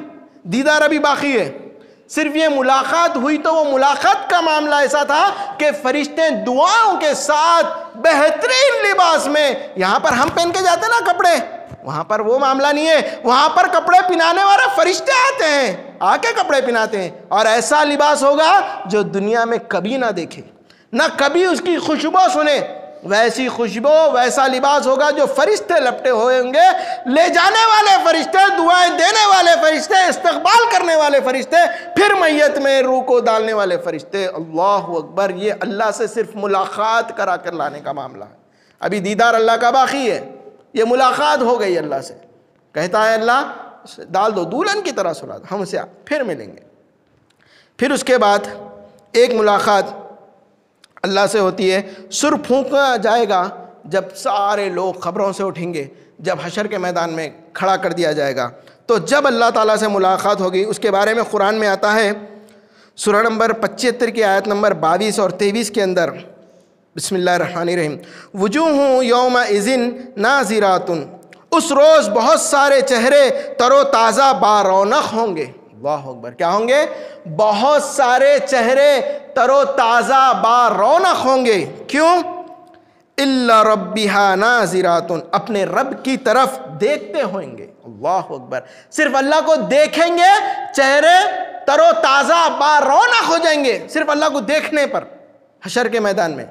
دیدار ابھی باقی ہے۔ صرف یہ ملاقات ہوئی تو وہ ملاقات کا معاملہ ایسا تھا کہ فرشتے دعاؤں کے ساتھ بہترین لباس میں، یہاں پر ہم پہن کے جاتے نا کپڑے، وہاں پر وہ معاملہ نہیں ہے، وہاں پر کپڑے پہنانے والے فرشتے آتے ہیں، آ کے کپڑے پہناتے ہیں، اور ایسا لباس ہوگا جو دنیا میں کبھی نہ دیکھے، نہ کبھی اس کی خوشبو سنے، ویسی خوشبو، ویسا لباس ہوگا جو فرشتے لپٹے ہوئے ہوں گے، لے جانے والے فرشتے، دعائیں دینے والے فرشتے، استقبال کرنے والے فرشتے، پھر میت میں روح کو ڈالنے والے فرشتے۔ اللہ اکبر۔ یہ اللہ سے صرف ملاقات کرا کر لانے کا معاملہ ہے، ابھی دیدار اللہ کا باقی ہے، یہ ملاقات ہو گئی اللہ سے، کہتا ہے اللہ ڈال دو، دلہن کی طرح سلا دو، ہم اسے پھر ملیں گے۔ پھر اس کے بعد ایک ملاقات اللہ سے ہوتی ہے، سر پھونکا جائے گا جب سارے لوگ خبروں سے اٹھیں گے، جب حشر کے میدان میں کھڑا کر دیا جائے گا، تو جب اللہ تعالیٰ سے ملاقات ہوگی، اس کے بارے میں قرآن میں آتا ہے سورہ نمبر 75 کی آیت نمبر 22 اور 23 کے اندر، بسم اللہ الرحمن الرحیم، وجوہ یومئذ ناظرات، اس روز بہت سارے چہرے تر و تازہ بارونق ہوں گے۔ اللہ اکبر۔ کیا ہوں گے؟ بہت سارے چہرے تر و تازہ بارونق ہوں گے۔ کیوں؟ الا ربها ناظرات، اپنے رب کی طرف دیکھتے ہوئیں گے۔ اللہ اکبر۔ صرف اللہ کو دیکھیں گے، چہرے تر و تازہ بارونق ہو جائیں گے، صرف اللہ کو دیکھنے پر۔ حشر کے میدان میں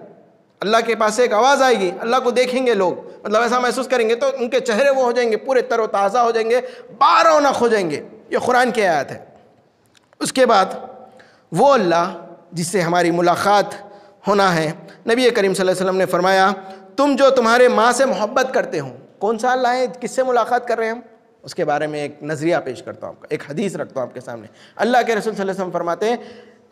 اللہ کے پاس ایک آواز آئے گی، اللہ کو دیکھیں گے لوگ، مطلب ایسا محسوس کریں گے تو ان کے چہرے وہ ہو جائیں گے، پورے تر و تازہ ہو جائیں گے، بارونق ہو جائیں گے۔ یہ قرآن کی آیت ہے۔ اس کے بعد وہ اللہ جس سے ہماری ملاقات ہونا ہے، نبی کریم صلی اللہ علیہ وسلم نے فرمایا تم جو تمہارے ماں سے محبت کرتے ہو، کون سا اللہ ہے، کس سے ملاقات کر رہے ہیں ہم، اس کے بارے میں ایک نظریہ پیش کرتا ہوں آپ کا، ایک حدیث رکھتا ہوں آپ کے سامنے۔ اللہ کے رسول صلی اللہ علیہ وسلم فرماتے ہیں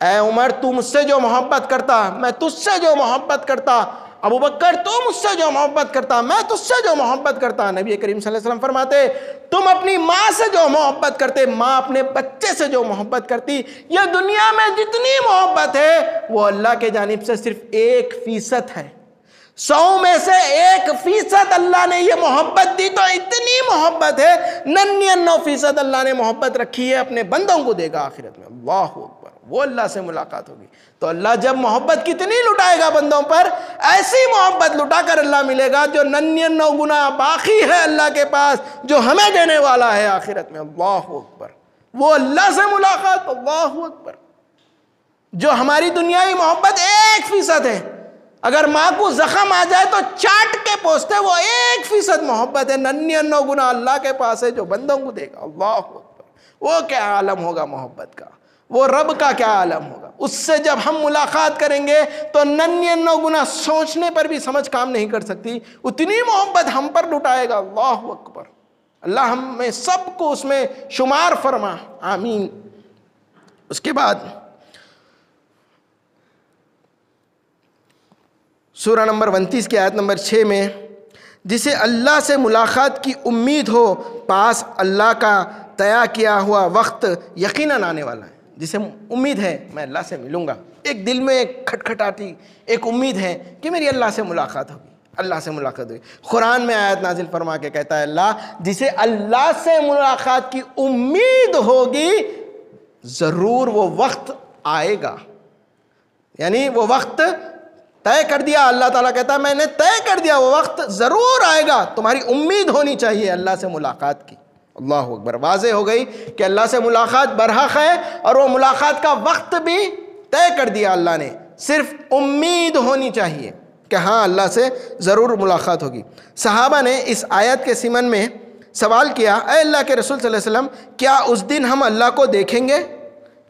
اے عمر تو مجھ سے جو محبت کرتا میں تجھ سے جو محبت کرتا، ابو بکر تو مجھ سے جو محبت کرتا میں تجھ سے جو محبت کرتا۔ نبی کریم صلی اللہ علیہ وسلم فرماتے تم اپنی ماں سے جو محبت کرتے، ماں اپنے بچے سے جو محبت کرتی، یہ دنیا میں جتنی محبت ہے وہ اللہ کے جانب سے صرف 1% ہے۔ 100 میں سے 1% اللہ نے یہ محبت دی، تو اتنی محبت ہے 99% اللہ نے محبت رکھی ہے اپنے بندوں کو دے گا آخرت میں۔ اللہ اکبر۔ وہ اللہ سے ملاقات ہوگی تو اللہ جب محبت کتنی لٹائے گا بندوں پر، ایسی محبت لٹا کر اللہ ملے گا جو 99 گنا باقی ہے اللہ کے پاس، جو ہمیں دینے والا ہے آخرت میں۔ اللہ اکبر۔ وہ اللہ سے ملاقات، اللہ اکبر، جو ہماری دنیاوی محبت 1% ہے، اگر ماں کو زخم آ جائے تو چاٹ کے پوچھتے، وہ 1% محبت ہے، 99 گنا اللہ کے پاس ہے جو بندوں کو دے گا۔ اللہ اکبر۔ وہ کیا عالم ہوگا محبت کا، وہ رب کا کیا عالم ہوگا، اس سے جب ہم ملاقات کریں گے تو 99 گنا سوچنے پر بھی سمجھ کام نہیں کر سکتی، اتنی محبت ہم پر لٹائے گا۔ اللہ اکبر۔ اللہ ہمیں سب کو اس میں شمار فرما، آمین۔ اس کے بعد سورہ نمبر 29 کی آیت نمبر 6 میں، جسے اللہ سے ملاقات کی امید ہو، پاس اللہ کا طے کیا ہوا وقت یقیناً آنے والا ہے۔ جسے امید ہے میں اللہ سے ملوں گا، ایک دل میں ایک کھٹکھٹاتی ایک امید ہے کہ میری اللہ سے ملاقات ہوگی، اللہ سے ملاقات ہوگی۔ قرآن میں آیت نازل فرما کے کہتا ہے اللہ جسے اللہ سے ملاقات کی امید ہوگی ضرور وہ وقت آئے گا، یعنی وہ وقت طے کر دیا، اللہ تعالیٰ کہتا ہے میں نے طے کر دیا، وہ وقت ضرور آئے گا، تمہاری امید ہونی چاہیے اللہ سے ملاقات کی۔ اللہ اکبر، واضح ہو گئی کہ اللہ سے ملاقات برحق ہے، اور وہ ملاقات کا وقت بھی طے کر دیا اللہ نے، صرف امید ہونی چاہیے کہ ہاں اللہ سے ضرور ملاقات ہوگی۔ صحابہ نے اس آیت کے سمن میں سوال کیا، اے اللہ کے رسول صلی اللہ علیہ وسلم، کیا اس دن ہم اللہ کو دیکھیں گے؟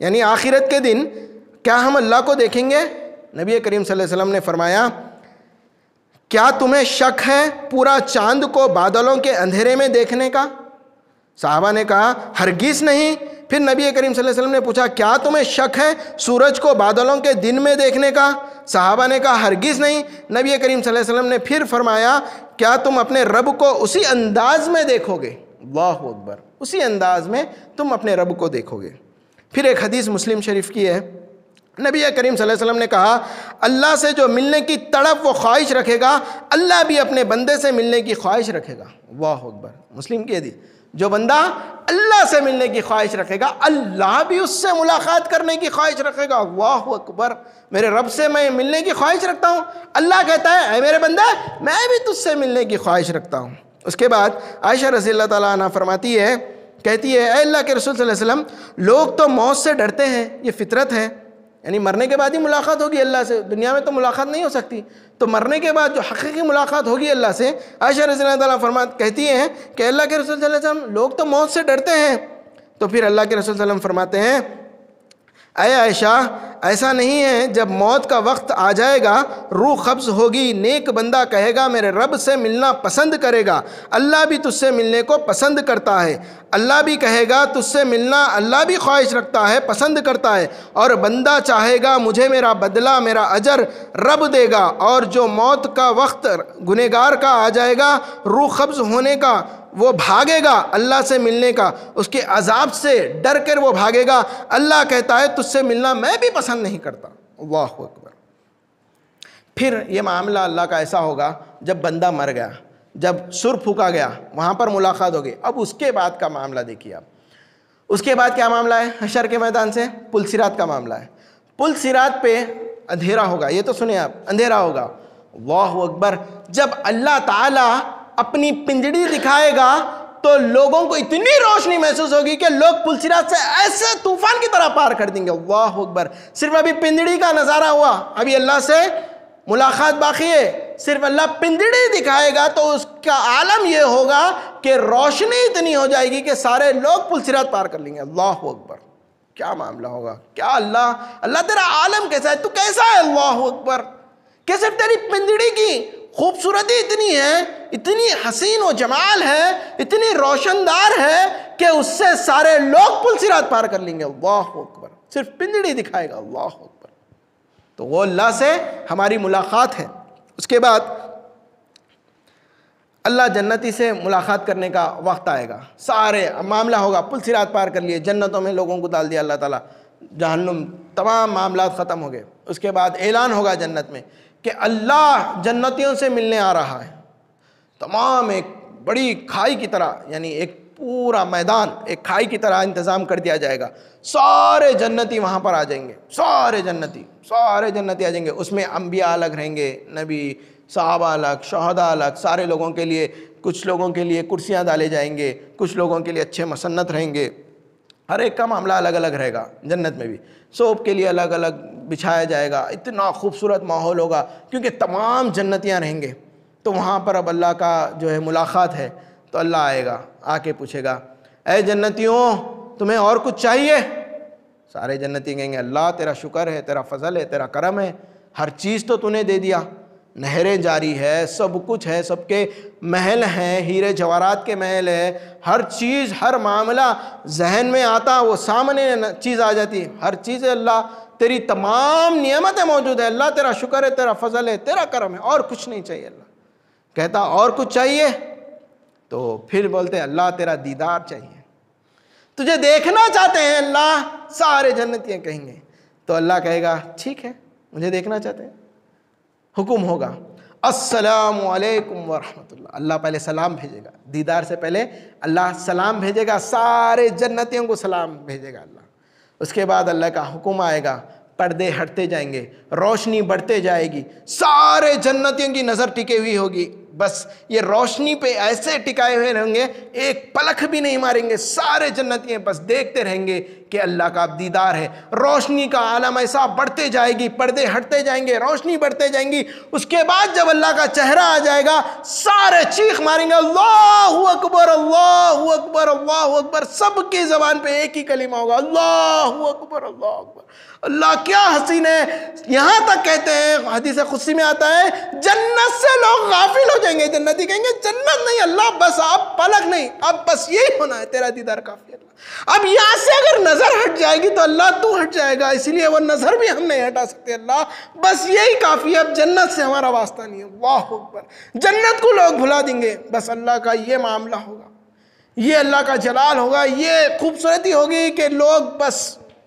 یعنی آخرت کے دن کیا ہم اللہ کو دیکھیں گے؟ نبی کریم صلی اللہ علیہ وسلم نے فرمایا، کیا تمہیں شک ہے پورا چاند کو بادلوں کے اندھیرے میں دیکھنے کا؟ صحابہ نے کہا ہرگز نہیں۔ پھر نبی کریم صلی اللہ علیہ وسلم نے پوچھا، کیا تمہیں شک ہے سورج کو بادلوں کے دن میں دیکھنے کا؟ صحابہ نے کہا ہرگز نہیں۔ نبی کریم صلی اللہ علیہ وسلم نے پھر فرمایا، کیا تم اپنے رب کو اسی انداز میں دیکھو گے؟ اللہ اکبر، اسی انداز میں تم اپنے رب کو دیکھو گے۔ پھر ایک حدیث مسلم شریف کی ہے، نبی کریم صلی اللہ علیہ وسلم نے کہا، اللہ سے جو ملنے کی تڑپ و خواہش رکھے گا، اللہ بھی اپنے بندے سے ملنے کی خواہش رکھے گا۔ اللہ اکبر، مسلم کی حدیث، جو بندہ اللہ سے ملنے کی خواہش رکھے گا، اللہ بھی اس سے ملاقات کرنے کی خواہش رکھے گا۔ اللہ اکبر، میرے رب سے میں ملنے کی خواہش رکھتا ہوں، اللہ کہتا ہے اے میرے بندہ میں بھی تجھ سے ملنے کی خواہش رکھتا ہوں۔ اس کے بعد عائشہ رضی اللہ تعالیٰ عنہ فرماتی ہے، کہتی ہے، اے اللہ کے رسول صلی اللہ علیہ وسلم، لوگ تو موت سے ڈرتے ہیں، یہ فطرت ہے، یعنی مرنے کے بعد ہی ملاقات ہوگی اللہ سے، دنیا میں تو ملاقات نہیں ہو سکتی، تو مرنے کے بعد جو حقیقی ملاقات ہوگی اللہ سے۔ عائشہ رضی اللہ تعالیٰ کہتی ہیں کہ اللہ کے رسول صلی اللہ علیہ وسلم، لوگ تو موت سے ڈرتے ہیں، تو پھر اللہ کے رسول صلی اللہ علیہ وسلم فرماتے ہیں، اے عائشہ ایسا نہیں ہے، جب موت کا وقت آ جائے گا، روح قبض ہوگی، نیک بندہ کہے گا میرے رب سے ملنا پسند کرے گا، اللہ بھی تجھ سے ملنے کو پسند کرتا ہے، اللہ بھی کہے گا تجھ سے ملنا اللہ بھی خواہش رکھتا ہے، پسند کرتا ہے، اور بندہ چاہے گا مجھے میرا بدلہ میرا اجر رب دے گا، اور جو موت کا وقت گنہگار کا آ جائے گا، روح قبض ہونے کا، وہ بھاگے گا اللہ سے ملنے کا، اس کے عذاب سے ڈر کر وہ بھاگے گا، اللہ کہتا ہے تجھ سے ملنا میں بھی پسند نہیں کرتا۔ اللہ اکبر۔ پھر یہ معاملہ اللہ کا ایسا ہوگا، جب بندہ مر گیا، جب سر پھونکا گیا، وہاں پر ملاقات ہوگی۔ اب اس کے بعد کا معاملہ دیکھیے آپ، اس کے بعد کیا معاملہ ہے؟ حشر کے میدان سے پل صراط کا معاملہ ہے۔ پل صراط پہ اندھیرا ہوگا، یہ تو سنیں آپ، اندھیرا ہوگا۔ اللہ اکبر، جب اللہ تعالیٰ اپنی پنجڑی دکھائے گا تو لوگوں کو اتنی روشنی محسوس ہوگی کہ لوگ پل صراط سے ایسے طوفان کی طرح پار کر دیں گے۔ اللہ اکبر، صرف ابھی پنجڑی کا نظارہ ہوا، ابھی اللہ سے ملاقات باقی ہے، صرف اللہ پنجڑی دکھائے گا تو اس کا عالم یہ ہوگا کہ روشنی اتنی ہو جائے گی کہ سارے لوگ پل صراط پار کر لیں گے۔ اللہ اکبر، کیا معاملہ ہوگا! کیا اللہ تیرا عالم کیسا ہے، تو کیسا ہے! اللہ اکبر، کہ صرف تیری پنجڑی کی خوبصورتی اتنی ہے، اتنی حسین و جمال ہے، اتنی روشندار ہے کہ اس سے سارے لوگ پل صراط پار کر لیں گے۔ اللہ اکبر، صرف پنجڑی دکھائے گا۔ اللہ اکبر، تو وہ اللہ سے ہماری ملاقات ہے۔ اس کے بعد اللہ جنتی سے ملاقات کرنے کا وقت آئے گا، سارے معاملہ ہوگا، پل صراط پار کر لیے، جنتوں میں لوگوں کو ڈال دیا اللہ تعالیٰ، جہنم، تمام معاملات ختم ہو گئے۔ اس کے بعد اعلان ہوگا جنت میں کہ اللہ جنتیوں سے ملنے آ رہا ہے۔ تمام ایک بڑی کھائی کی طرح، یعنی ایک پورا میدان ایک کھائی کی طرح انتظام کر دیا جائے گا، سارے جنتی وہاں پر آ جائیں گے، سارے جنتی آ جائیں گے۔ اس میں انبیاء الگ رہیں گے، نبی، صحابہ الگ، شہداء الگ، سارے لوگوں کے لیے، کچھ لوگوں کے لیے کرسیاں ڈالے جائیں گے، کچھ لوگوں کے لیے اچھے مسنت رہیں گے، ہر ایک کا معاملہ الگ الگ رہے گا۔ جنت میں بھی سوپ کے لیے الگ الگ بچھایا جائے گا، اتنا خوبصورت ماحول ہوگا کیونکہ تمام جنتیاں رہیں گے۔ تو وہاں پر اب اللہ کا جو ہے ملاقات ہے، تو اللہ آئے گا، آ کے پوچھے گا، اے جنتیوں تمہیں اور کچھ چاہیے؟ سارے جنتی کہیں گے اللہ تیرا شکر ہے، تیرا فضل ہے، تیرا کرم ہے، ہر چیز تو نے دے دیا، نہریں جاری ہے، سب کچھ ہے، سب کے محل ہیں، ہیرے جواہرات کے محل ہے، ہر چیز، ہر معاملہ ذہن میں آتا وہ سامنے چیز آ جاتی، ہر چیز ہے اللہ، تیری تمام نعمتیں موجود ہے، اللہ تیرا شکر ہے، تیرا فضل ہے، تیرا کرم ہے، اور کچھ نہیں چاہیے۔ اللہ کہتا اور کچھ چاہیے؟ تو پھر بولتے اللہ تیرا دیدار چاہیے، تجھے دیکھنا چاہتے ہیں اللہ، سارے جنتیاں کہیں گے۔ تو اللہ کہے گا ٹھیک ہے، مجھے دیکھنا چاہتے ہیں، حکم ہوگا السلام علیکم ورحمۃ اللہ، اللہ پہلے سلام بھیجے گا، دیدار سے پہلے اللہ سلام بھیجے گا، سارے جنتیوں کو سلام بھیجے گا اللہ۔ اس کے بعد اللہ کا حکم آئے گا، پردے ہٹتے جائیں گے، روشنی بڑھتے جائے گی، سارے جنتیوں کی نظر ٹکے ہوئی ہوگی، بس یہ روشنی پہ ایسے ٹکائے ہوئے رہیں گے، ایک پلک بھی نہیں ماریں گے، سارے جنتی بس دیکھتے رہیں گے کہ اللہ کا دیدار ہے۔ روشنی کا عالم ایسا بڑھتے جائے گی، پردے ہٹتے جائیں گے، روشنی بڑھتے جائیں گی، اس کے بعد جب اللہ کا چہرہ آ جائے گا سارے چیخ ماریں گے اللہ اکبر اللہ اکبر اللہ اکبر، سب کی زبان پہ ایک ہی کلمہ ہوگا اللہ اکبر اللہ اکبر۔ اللہ کیا حسین ہے، یہاں تک کہتے ہیں حدیث قدسی میں آتا ہے جنت سے لوگ غافل ہو جائیں گے، جنتی کہیں گے جنت نہیں اللہ، بس اب پلک نہیں، اب بس یہی ہونا ہے، تیرا دیدار کافی ہے اللہ۔ اب یہاں سے اگر نظر ہٹ جائے گی تو اللہ تو ہٹ جائے گا، اسی لیے وہ نظر بھی ہم نہیں ہٹا سکتے، اللہ بس یہی کافی ہے، اب جنت سے ہمارا واسطہ نہیں ہے۔ اللہ اکبر، جنت کو لوگ بھلا دیں گے، بس اللہ کا یہ معاملہ ہوگا، یہ اللہ کا جلال ہوگا، یہ خوبصورتی ہوگی کہ لوگ بس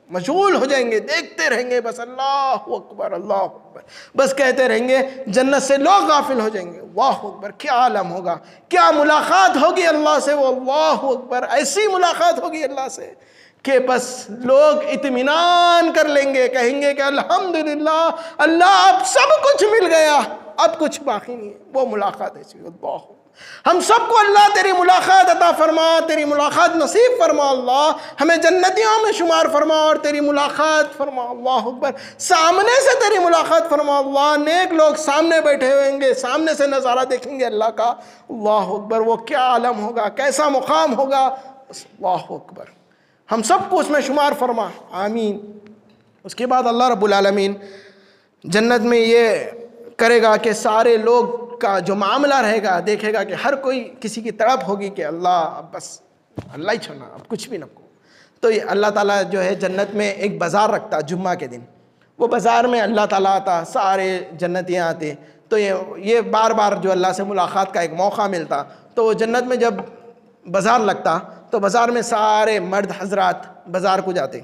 مشغول ہو جائیں گے، دیکھتے رہیں گے، بس اللہ اکبر اللہ اکبر، بس کہتے رہیں گے، جنت سے لوگ غافل ہو جائیں گے۔ اللہ اکبر، کیا عالم ہوگا، کیا ملاقات ہوگی اللہ سے، وہ اللہ اکبر، ایسی ملاقات ہوگی اللہ سے کہ بس لوگ اطمینان کر لیں گے، کہیں گے کہ الحمدللہ اللہ اب سب کچھ مل گیا، اب کچھ باقی نہیں ہے۔ وہ ملاقات ایسی، اللہ ہم سب کو اللہ تیری ملاقات عطا فرما، تیری ملاقات نصیب فرما، اللہ ہمیں جنتیوں میں شمار فرما اور تیری ملاقات فرما۔ اللہ اکبر، سامنے سے تیری ملاقات فرما، اللہ نیک لوگ سامنے بیٹھے ہوئیں گے، سامنے سے نظارہ دیکھیں گے اللہ کا۔ اللہ اکبر، وہ کیا عالم ہوگا، کیسا مقام ہوگا، اللہ اکبر، ہم سب کو اس میں شمار فرما، آمین۔ اس کے بعد اللہ رب العالمین جنت میں یہ کرے گا کہ سارے لوگ کا جو معاملہ رہے گا، دیکھے گا کہ ہر کوئی کسی کی تڑپ ہوگی کہ اللہ اب بس اللہ ہی چھوڑنا، اب کچھ بھی نہ کو۔ تو یہ اللہ تعالیٰ جو ہے جنت میں ایک بازار رکھتا جمعہ کے دن، وہ بازار میں اللہ تعالیٰ آتا، سارے جنتیاں آتے، تو یہ بار بار جو اللہ سے ملاقات کا ایک موقع ملتا، تو وہ جنت میں جب بازار لگتا تو بازار میں سارے مرد حضرات بازار کو جاتے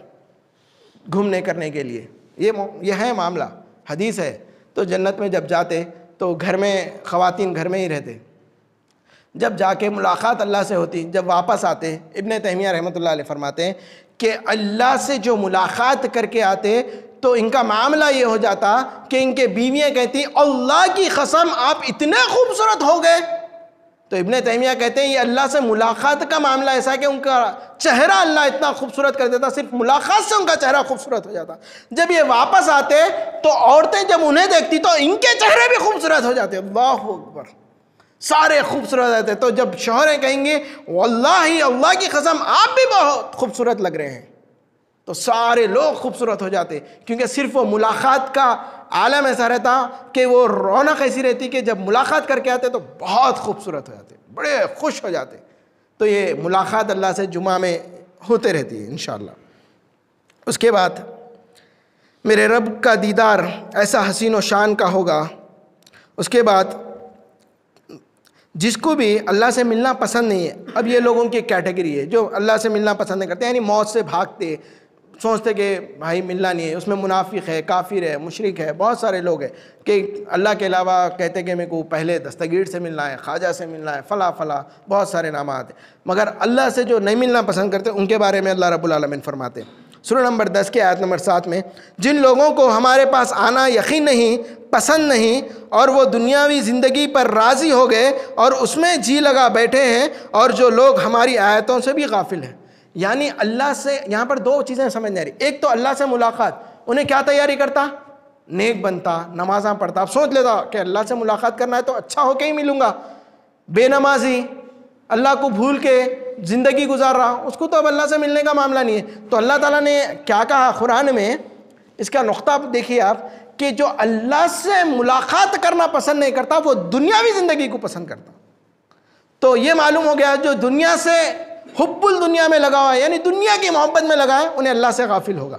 گھومنے کرنے کے لیے، یہ ہے معاملہ، حدیث ہے۔ تو جنت میں جب جاتے تو گھر میں خواتین گھر میں ہی رہتے، جب جا کے ملاقات اللہ سے ہوتی، جب واپس آتے، ابن تیمیہ رحمۃ اللہ علیہ فرماتے ہیں کہ اللہ سے جو ملاقات کر کے آتے تو ان کا معاملہ یہ ہو جاتا کہ ان کے بیویاں کہتی اللہ کی قسم آپ اتنے خوبصورت ہو گئے۔ تو ابن تیمیہ کہتے ہیں یہ اللہ سے ملاقات کا معاملہ ایسا ہے کہ ان کا چہرہ اللہ اتنا خوبصورت کر دیتا، صرف ملاقات سے ان کا چہرہ خوبصورت ہو جاتا۔ جب یہ واپس آتے تو عورتیں جب انہیں دیکھتی تو ان کے چہرے بھی خوبصورت ہو جاتے، اللہ اکبر، سارے خوبصورت رہتے۔ تو جب شوہریں کہیں گے واللہ اللہ کی قسم آپ بھی بہت خوبصورت لگ رہے ہیں، تو سارے لوگ خوبصورت ہو جاتے، کیونکہ صرف وہ ملاقات کا عالم ایسا رہتا کہ وہ رونق ایسی رہتی کہ جب ملاقات کر کے آتے تو بہت خوبصورت ہو جاتے، بڑے خوش ہو جاتے۔ تو یہ ملاقات اللہ سے جمعہ میں ہوتے رہتی ہے انشاءاللہ۔ اس کے بعد میرے رب کا دیدار ایسا حسین و شان کا ہوگا۔ اس کے بعد جس کو بھی اللہ سے ملنا پسند نہیں ہے، اب یہ لوگوں کی کیٹیگری ہے جو اللہ سے ملنا پسند نہیں کرتے، یعنی موت سے بھاگتے، سوچتے کہ بھائی ملنا نہیں ہے، اس میں منافق ہے، کافر ہے، مشرک ہے، بہت سارے لوگ ہیں کہ اللہ کے علاوہ کہتے کہ میرے کو پہلے دستگیر سے ملنا ہے، خواجہ سے ملنا ہے، فلاں فلاں، بہت سارے نامات ہیں، مگر اللہ سے جو نہیں ملنا پسند کرتے ان کے بارے میں اللہ رب العالمین فرماتے ہیں سورہ نمبر 10 کے آیت نمبر 7 میں، جن لوگوں کو ہمارے پاس آنا یقین نہیں، پسند نہیں، اور وہ دنیاوی زندگی پر راضی ہو گئے اور اس میں جی لگا بیٹھے ہیں، اور جو لوگ ہماری آیتوں سے بھی غافل ہیں۔ یعنی اللہ سے یہاں پر دو چیزیں سمجھ نہیں آ رہی، ایک تو اللہ سے ملاقات، انہیں کیا تیاری کرتا، نیک بنتا، نمازاں پڑھتا، اب سوچ لیتا کہ اللہ سے ملاقات کرنا ہے تو اچھا ہو کے ہی ملوں گا، بے نمازی اللہ کو بھول کے زندگی گزار رہا، اس کو تو اب اللہ سے ملنے کا معاملہ نہیں ہے۔ تو اللہ تعالیٰ نے کیا کہا قرآن میں، اس کا نقطہ دیکھیے آپ، کہ جو اللہ سے ملاقات کرنا پسند نہیں کرتا وہ دنیاوی زندگی کو پسند کرتا۔ تو یہ معلوم ہو گیا جو دنیا سے حب الدنیا میں لگا ہوا ہے، یعنی دنیا کی محبت میں لگا ہے، انہیں اللہ سے غافل ہوگا۔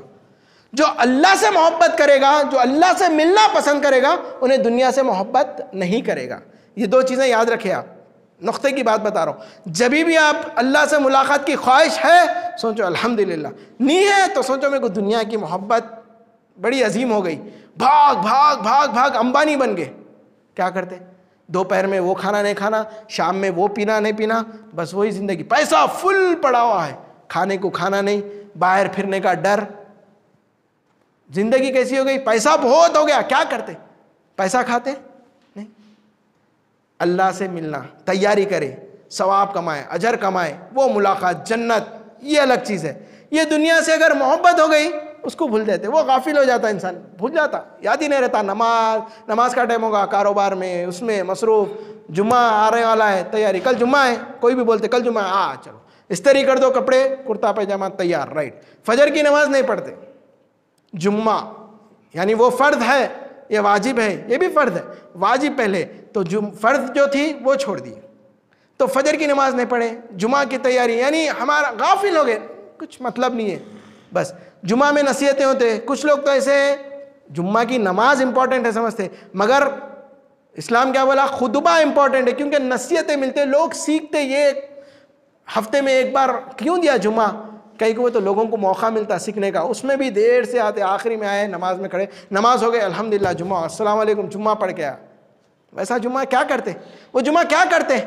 جو اللہ سے محبت کرے گا، جو اللہ سے ملنا پسند کرے گا، انہیں دنیا سے محبت نہیں کرے گا۔ یہ دو چیزیں یاد رکھیں آپ، نقطے کی بات بتا رہا ہوں۔ جب بھی آپ اللہ سے ملاقات کی خواہش ہے سوچو الحمدللہ، نہیں ہے تو سوچو میرے کو دنیا کی محبت بڑی عظیم ہو گئی، بھاگ بھاگ بھاگ بھاگ امبانی بن گئے۔ کیا کرتے؟ دوپہر میں وہ کھانا نہیں کھانا، شام میں وہ پینا نہیں پینا، بس وہی زندگی، پیسہ فل پڑا ہوا ہے، کھانے کو کھانا نہیں، باہر پھرنے کا ڈر، زندگی کیسی ہو گئی؟ پیسہ بہت ہو گیا، کیا کرتے؟ پیسہ کھاتے نہیں، اللہ سے ملنا، تیاری کرے، ثواب کمائے، اجر کمائے، وہ ملاقات، جنت، یہ الگ چیز ہے۔ یہ دنیا سے اگر محبت ہو گئی اس کو بھول دیتے، وہ غافل ہو جاتا انسان، بھول جاتا، یاد ہی نہیں رہتا۔ نماز کا ٹائم ہوگا، کاروبار میں، اس میں مصروف، جمعہ آنے والا ہے، تیاری، کل جمعہ ہے، کوئی بھی بولتے کل جمعہ ہے، چلو استری کر دو کپڑے، کرتا پائجامہ تیار، رائٹ۔ فجر کی نماز نہیں پڑھتے، جمعہ یعنی وہ فرض ہے، یہ واجب ہے، یہ بھی فرض ہے، واجب پہلے تو فرض جو تھی وہ چھوڑ دی، تو فجر کی نماز نہیں پڑھے، جمعہ کی تیاری، یعنی ہمارا غافل ہو گئے، کچھ مطلب نہیں ہے۔ بس جمعہ میں نصیحتیں ہوتے، کچھ لوگ تو ایسے جمعہ کی نماز امپورٹنٹ ہے سمجھتے، مگر اسلام کیا بولا؟ خطبہ امپورٹنٹ ہے، کیونکہ نصیحتیں ملتے، لوگ سیکھتے۔ یہ ہفتے میں ایک بار کیوں دیا جمعہ؟ کہیں کہ تو لوگوں کو موقع ملتا سیکھنے کا، اس میں بھی دیر سے آتے، آخری میں آئے، نماز میں کھڑے، نماز ہو گئے، الحمدللہ جمعہ، السلام علیکم، جمعہ پڑھ کے آیا۔ ویسا جمعہ کیا کرتے؟ وہ جمعہ کیا کرتے؟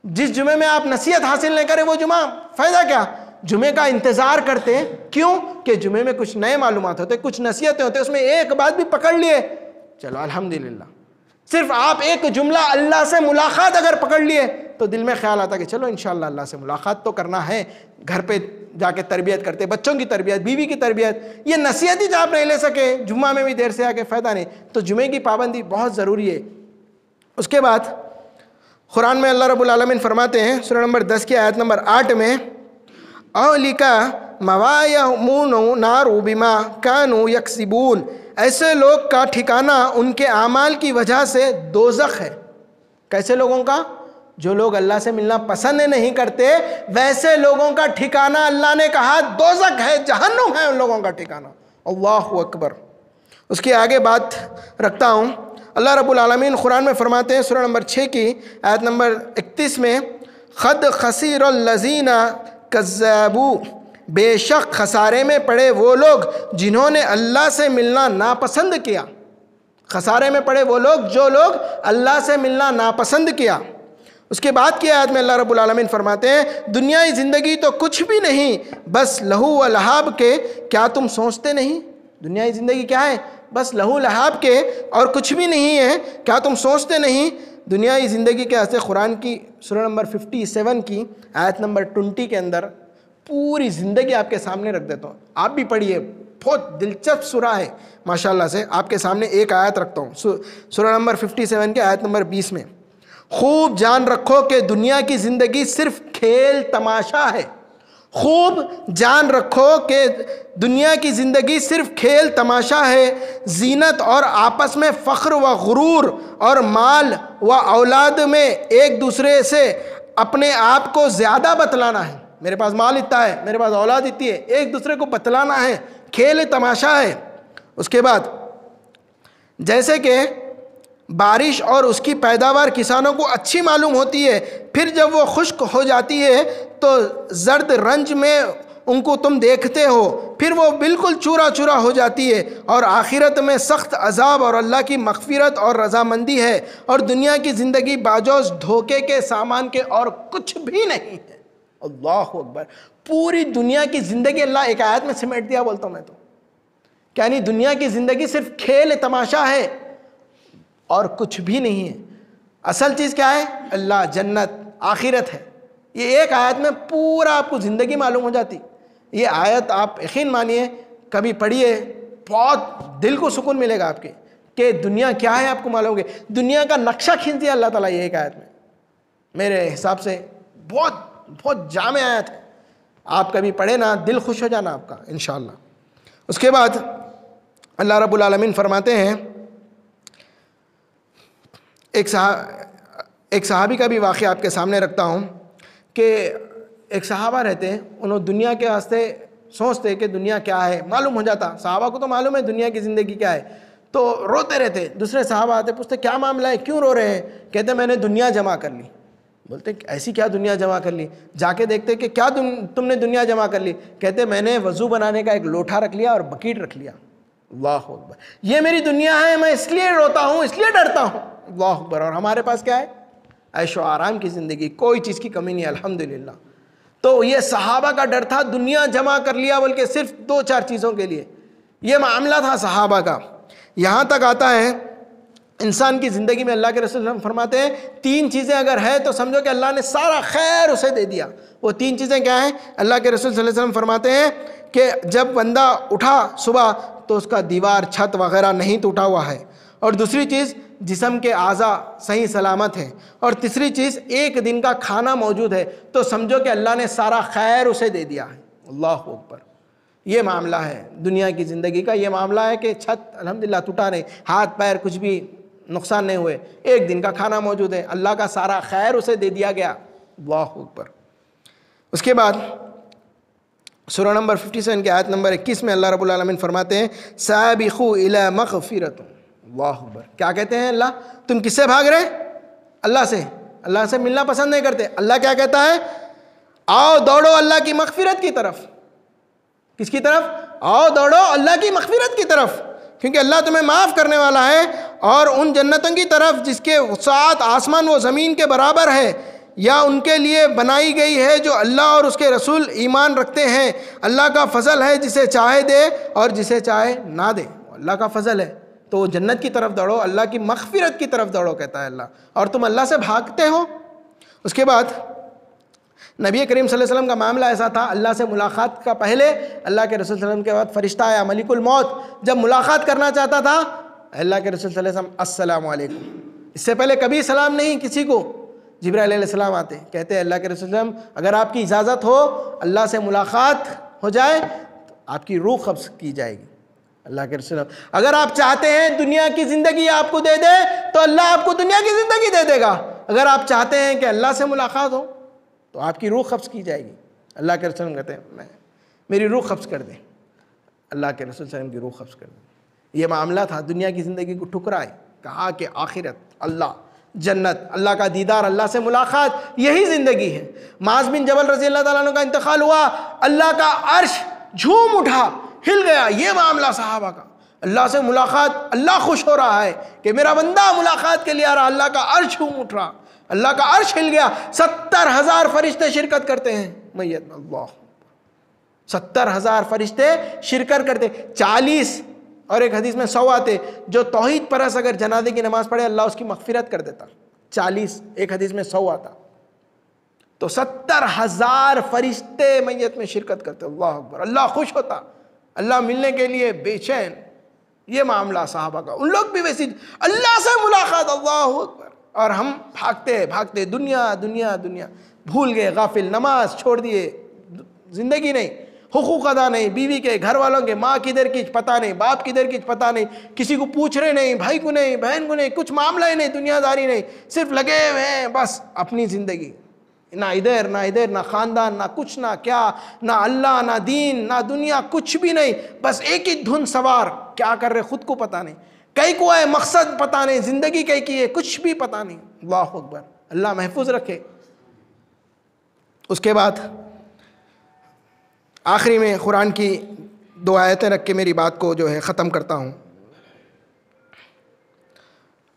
جس جمعے میں آپ نصیحت حاصل نہیں کرے وہ جمعہ فائدہ کیا؟ جمعے کا انتظار کرتے، کیوں کہ جمعے میں کچھ نئے معلومات ہوتے، کچھ نصیحتیں ہوتے، اس میں ایک بات بھی پکڑ لیے، چلو الحمدللہ۔ صرف آپ ایک جملہ اللہ سے ملاقات اگر پکڑ لیے تو دل میں خیال آتا کہ چلو انشاءاللہ اللہ سے ملاقات تو کرنا ہے، گھر پہ جا کے تربیت کرتے، بچوں کی تربیت، بیوی کی تربیت، یہ نصیحت ہی آپ نہیں لے سکے، جمعہ میں بھی دیر سے آ کے فائدہ نہیں، تو جمعے کی پابندی بہت ضروری ہے۔ اس کے بعد قرآن میں اللہ رب العالمین فرماتے ہیں سورہ نمبر 10 کی آیت نمبر 8 میں، اولئک مَوَایَهُمُ النَّارُ بِمَا كَانُوا يَكْسِبُونَ، ایسے لوگ کا ٹھکانہ ان کے اعمال کی وجہ سے دوزخ ہے۔ کیسے لوگوں کا؟ جو لوگ اللہ سے ملنا پسند نہیں کرتے، ویسے لوگوں کا ٹھکانہ اللہ نے کہا دوزخ ہے، جہنم ہے ان لوگوں کا ٹھکانہ۔ اللہ اکبر۔ اس کی آگے بات رکھتا ہوں، اللہ رب العالمین قرآن میں فرماتے ہیں سورہ نمبر 6 کی آیت نمبر 31 میں، قد خسر الذین کذبوا، بے شک خسارے میں پڑے وہ لوگ جنہوں نے اللہ سے ملنا ناپسند کیا۔ خسارے میں پڑے وہ لوگ جو لوگ اللہ سے ملنا ناپسند کیا۔ اس کے بعد کی آیت میں اللہ رب العالمین فرماتے ہیں، دنیائی زندگی تو کچھ بھی نہیں، بس لہو و لعب کے، کیا تم سوچتے نہیں؟ دنیائی زندگی کیا ہے؟ بس لہو لعب کے اور کچھ بھی نہیں ہے، کیا تم سوچتے نہیں؟ دنیائی زندگی کے واسطے قرآن کی سورہ نمبر 57 کی آیت نمبر 20 کے اندر پوری زندگی آپ کے سامنے رکھ دیتا ہوں، آپ بھی پڑھیے، بہت دلچسپ سورہ ہے ماشاءاللہ سے۔ آپ کے سامنے ایک آیت رکھتا ہوں، سورہ نمبر 57 کے آیت نمبر 20 میں، خوب جان رکھو کہ دنیا کی زندگی صرف کھیل تماشا ہے۔ خوب جان رکھو کہ دنیا کی زندگی صرف کھیل تماشا ہے، زینت اور آپس میں فخر و غرور اور مال و اولاد میں ایک دوسرے سے اپنے آپ کو زیادہ بتلانا ہے۔ میرے پاس مال اتنا ہے، میرے پاس اولاد اتنی ہے، ایک دوسرے کو بتلانا ہے، کھیل تماشا ہے۔ اس کے بعد جیسے کہ بارش اور اس کی پیداوار کسانوں کو اچھی معلوم ہوتی ہے، پھر جب وہ خشک ہو جاتی ہے تو زرد رنج میں ان کو تم دیکھتے ہو، پھر وہ بالکل چورا چورا ہو جاتی ہے، اور آخرت میں سخت عذاب اور اللہ کی مغفرت اور رضامندی ہے، اور دنیا کی زندگی باجوز دھوکے کے سامان کے اور کچھ بھی نہیں ہے۔ اللہ اکبر۔ پوری دنیا کی زندگی اللہ ایک آیت میں سمیٹ دیا، بولتا ہوں میں تو، یعنی دنیا کی زندگی صرف کھیل تماشا ہے اور کچھ بھی نہیں ہے۔ اصل چیز کیا ہے؟ اللہ، جنت، آخرت ہے۔ یہ ایک آیت میں پورا آپ کو زندگی معلوم ہو جاتی۔ یہ آیت آپ یقین مانیے کبھی پڑھیے، بہت دل کو سکون ملے گا آپ کے، کہ دنیا کیا ہے آپ کو معلوم ہوگی۔ دنیا کا نقشہ کھینچ دیا اللہ تعالیٰ یہ ایک آیت میں، میرے حساب سے بہت جامع آیت ہے۔ آپ کبھی پڑھے نا، دل خوش ہو جانا آپ کا انشاءاللہ۔ اس کے بعد اللہ رب العالمین فرماتے ہیں، ایک صحابی کا بھی واقعہ آپ کے سامنے رکھتا ہوں، کہ ایک صحابہ رہتے ہیں، انہوں دنیا کے واسطے سوچتے کہ دنیا کیا ہے، معلوم ہو جاتا، صحابہ کو تو معلوم ہے دنیا کی زندگی کیا ہے، تو روتے رہتے۔ دوسرے صحابہ آتے، پوچھتے کیا معاملہ ہے، کیوں رو رہے ہیں؟ کہتے میں نے دنیا جمع کر لی۔ بولتے ایسی کیا دنیا جمع کر لی؟ جا کے دیکھتے کہ کیا تم نے دنیا جمع کر لی؟ کہتے میں نے وضو بنانے کا ایک لوٹا رکھ لیا اور بکیٹ رکھ لیا۔ اللہ اکبر۔ یہ میری دنیا ہے، میں اس لیے روتا ہوں، اس لیے ڈرتا ہوں۔ اللہ اکبر۔ اور ہمارے پاس کیا ہے؟ عیش و آرام کی زندگی، کوئی چیز کی کمی نہیں ہے الحمدللہ۔ تو یہ صحابہ کا ڈر تھا، دنیا جمع کر لیا بلکہ صرف 2-4 چیزوں کے لیے، یہ معاملہ تھا صحابہ کا. یہاں تک آتا ہے انسان کی زندگی میں اللہ کے رسول صلی اللہ علیہ وسلم فرماتے ہیں 3 چیزیں اگر ہے تو سمجھو کہ اللہ نے سارا خیر اسے دے دیا. وہ 3 چیزیں کیا ہیں؟ اللہ کے رسول صلی اللہ علیہ وسلم فرماتے ہیں کہ جب بندہ اٹھا صبح تو اس کا دیوار چھت وغیرہ نہیں ٹوٹا ہوا ہے, اور دوسری چیز جسم کے اعضاء صحیح سلامت ہیں, اور تیسری چیز 1 دن کا کھانا موجود ہے, تو سمجھو کہ اللہ نے سارا خیر اسے دے دیا ہے. اللہ اکبر. یہ معاملہ ہے دنیا کی زندگی کا. یہ معاملہ ہے کہ چھت الحمدللہ ٹوٹا نہیں, ہاتھ پیر کچھ بھی نقصان نہیں ہوئے, 1 دن کا کھانا موجود ہے, اللہ کا سارا خیر اسے دے دیا گیا. اللہ اکبر. اس کے بعد سورہ نمبر 57 کی آیت نمبر 21 میں اللہ رب العالمین فرماتے ہیں سابقوا الی مغفرۃ. اللہ اکبر. کیا کہتے ہیں اللہ؟ تم کس سے بھاگ رہے؟ اللہ سے. اللہ سے ملنا پسند نہیں کرتے. اللہ کیا کہتا ہے؟ آؤ دوڑو اللہ کی مغفرت کی طرف. کس کی طرف؟ آؤ دوڑو اللہ کی مغفرت کی طرف, کیونکہ اللہ تمہیں معاف کرنے والا ہے, اور ان جنتوں کی طرف جس کے وسعت آسمان و زمین کے برابر ہے, یا ان کے لیے بنائی گئی ہے جو اللہ اور اس کے رسول ایمان رکھتے ہیں. اللہ کا فضل ہے, جسے چاہے دے اور جسے چاہے نہ دے. اللہ کا فضل ہے تو وہ جنت کی طرف دوڑو, اللہ کی مغفرت کی طرف دوڑو کہتا ہے اللہ, اور تم اللہ سے بھاگتے ہو. اس کے بعد نبی کریم صلی اللہ علیہ وسلم کا معاملہ ایسا تھا, اللہ سے ملاقات کا پہلے اللہ کے رسول صلی اللہ علیہ وسلم کے بعد فرشتہ آیا ملک الموت, جب ملاقات کرنا چاہتا تھا اللہ کے رسول صلی اللہ علیہ وسلم السلام علیکم. اس سے پہلے کبھی سلام نہیں کسی کو. جبرائیل علیہ السلام آتے, کہتے ہیں اللہ کے رسول صلی اللہ علیہ وسلم اگر آپ کی اجازت ہو اللہ سے ملاقات ہو جائے تو آپ کی روح قبض کی جائے گی. اللہ کے رسول اگر آپ چاہتے ہیں دنیا کی زندگی آپ کو دے دے تو اللہ آپ کو دنیا کی زندگی دے دے گا. اگر آپ چاہتے ہیں کہ اللہ سے ملاقات ہو تو آپ کی روح قبض کی جائے گی. اللہ کے رسول کہتے ہیں میری روح قبض کر دیں. اللہ کے رسول صلی اللہ علیہ وسلم کی روح قبض کر دیں. یہ معاملہ تھا. دنیا کی زندگی کو ٹھکرائے, کہا کہ آخرت, اللہ, جنت, اللہ کا دیدار, اللہ سے ملاقات, یہی زندگی ہے. معاذ بن جبل رضی اللہ تعالیٰ عنہ کا انتقال ہوا, اللہ کا عرش جھوم اٹھا, ہل گیا. یہ معاملہ صحابہ کا. اللہ سے ملاقات, اللہ خوش ہو رہا ہے کہ میرا بندہ ملاقات کے لیے آ رہا, اللہ کا عرش جھوم اٹھ رہا, اللہ کا عرش ہل گیا. 70,000 فرشتے شرکت کرتے ہیں میت میں. اللہ, 70,000 فرشتے شرکت کرتے. 40 اور ایک حدیث میں 100 آتے جو توحید پرست اگر جنازے کی نماز پڑھے اللہ اس کی مغفرت کر دیتا. 40 ایک حدیث میں 100 آتا. تو 70,000 فرشتے میت میں شرکت کرتے. اللہ اکبر. اللہ خوش ہوتا, اللہ ملنے کے لیے بے چین. یہ معاملہ صحابہ کا. ان لوگ بھی ویسی اللہ سے ملاقات. اللہ اکبر. اور ہم بھاگتے دنیا دنیا دنیا, بھول گئے, غافل, نماز چھوڑ دیے, زندگی نہیں, حقوق ادا نہیں, بیوی کے, گھر والوں کے, ماں کدھر کی پتہ نہیں, باپ کدھر کی پتہ نہیں, کسی کو پوچھ رہے نہیں, بھائی کو نہیں, بہن کو نہیں, کچھ معاملہ ہی نہیں, دنیا داری نہیں, صرف لگے ہوئے ہیں بس اپنی زندگی. نہ ادھر نہ ادھر, نہ خاندان, نہ کچھ, نہ کیا, نہ اللہ, نہ دین, نہ دنیا, کچھ بھی نہیں, بس ایک ہی دھن سوار. کیا کر رہے خود کو پتہ نہیں, کئی کو ہے مقصد پتہ نہیں, زندگی کئی کی ہے کچھ بھی پتہ نہیں. اللہ اکبر. اللہ محفوظ رکھے. اس کے بعد آخری میں قرآن کی 2 آیتیں رکھ کے میری بات کو جو ہے ختم کرتا ہوں.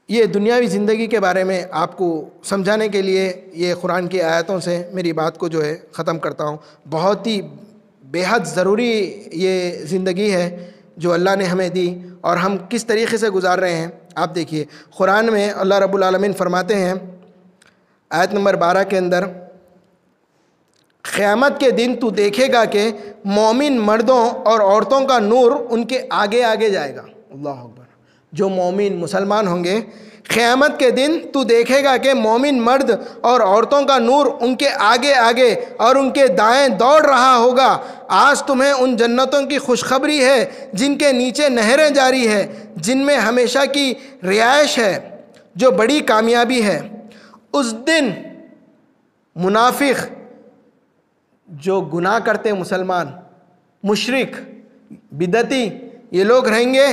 یہ دنیاوی زندگی کے بارے میں آپ کو سمجھانے کے لیے یہ قرآن کی آیتوں سے میری بات کو جو ہے ختم کرتا ہوں. بہت ہی بے حد ضروری یہ زندگی ہے جو اللہ نے ہمیں دی, اور ہم کس طریقے سے گزار رہے ہیں. آپ دیکھیے قرآن میں اللہ رب العالمین فرماتے ہیں آیت نمبر 12 کے اندر, قیامت کے دن تو دیکھے گا کہ مومن مردوں اور عورتوں کا نور ان کے آگے آگے جائے گا. اللہ اکبر. جو مومن مسلمان ہوں گے, قیامت کے دن تو دیکھے گا کہ مومن مرد اور عورتوں کا نور ان کے آگے آگے اور ان کے دائیں دوڑ رہا ہوگا. آج تمہیں ان جنتوں کی خوشخبری ہے جن کے نیچے نہریں جاری ہے, جن میں ہمیشہ کی رہائش ہے, جو بڑی کامیابی ہے. اس دن منافق, جو گناہ کرتے مسلمان, مشرک, بدعتی, یہ لوگ رہیں گے,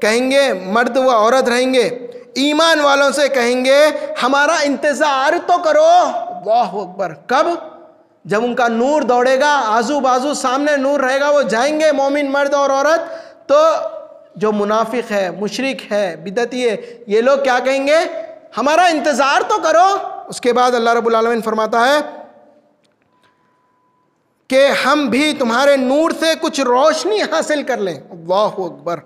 کہیں گے, مرد و عورت رہیں گے, ایمان والوں سے کہیں گے ہمارا انتظار تو کرو. اللہ اکبر. کب؟ جب ان کا نور دوڑے گا, آزو بازو سامنے نور رہے گا, وہ جائیں گے مومن مرد اور عورت. تو جو منافق ہے, مشرک ہے, بدعتی ہے, یہ لوگ کیا کہیں گے؟ ہمارا انتظار تو کرو. اس کے بعد اللہ رب العالمین فرماتا ہے کہ ہم بھی تمہارے نور سے کچھ روشنی حاصل کر لیں. اللہ اکبر.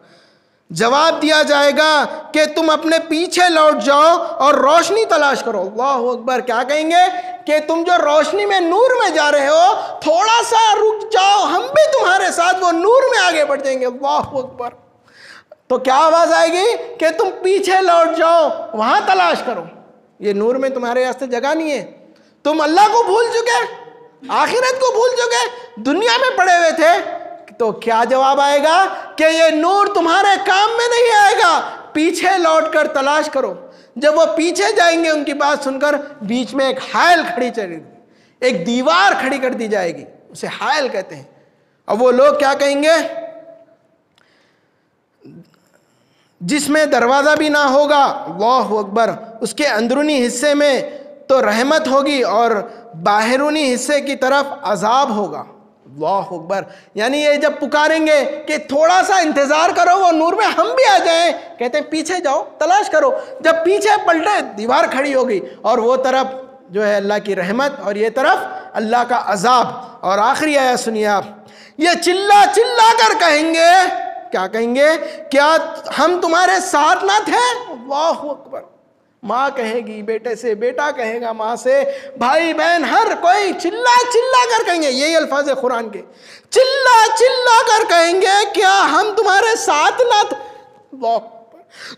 جواب دیا جائے گا کہ تم اپنے پیچھے لوٹ جاؤ اور روشنی تلاش کرو. اللہ اکبر. کیا کہیں گے کہ تم جو روشنی میں نور میں جا رہے ہو تھوڑا سا رک جاؤ, ہم بھی تمہارے ساتھ وہ نور میں آگے بڑھ جائیں گے. اللہ اکبر. تو کیا آواز آئے گی کہ تم پیچھے لوٹ جاؤ, وہاں تلاش کرو. یہ نور میں تمہارے واسطے جگہ نہیں ہے. تم اللہ کو بھول چکے, آخرت کو بھول چکے, دنیا میں پڑے ہوئے تھے. تو کیا جواب آئے گا کہ یہ نور تمہارے کام میں نہیں آئے گا, پیچھے لوٹ کر تلاش کرو. جب وہ پیچھے جائیں گے ان کی بات سن کر بیچ میں ایک حائل کھڑی چلے گی, ایک دیوار کھڑی کر دی جائے گی, اسے حائل کہتے ہیں. اب وہ لوگ کیا کہیں گے, جس میں دروازہ بھی نہ ہوگا, اللہ اکبر, اس کے اندرونی حصے میں تو رحمت ہوگی اور باہرونی حصے کی طرف عذاب ہوگا. اللہ اکبر. یعنی یہ جب پکاریں گے کہ تھوڑا سا انتظار کرو وہ نور میں ہم بھی آ جائیں, کہتے ہیں پیچھے جاؤ تلاش کرو. جب پیچھے پلٹے دیوار کھڑی ہوگی اور وہ طرف جو ہے اللہ کی رحمت اور یہ طرف اللہ کا عذاب. اور آخری آیت سنیے آپ, یہ چلا چلا کر کہیں گے, کیا کہیں گے, کیا ہم تمہارے ساتھ نہ تھے. اللہ اکبر. ماں کہے گی بیٹے سے, بیٹا کہے گا ماں سے, بھائی بہن ہر کوئی چلا چلا کر کہیں گے, یہی الفاظ ہے قرآن کے, چلا چلا کر کہیں گے کیا ہم تمہارے ساتھ نہ تھے.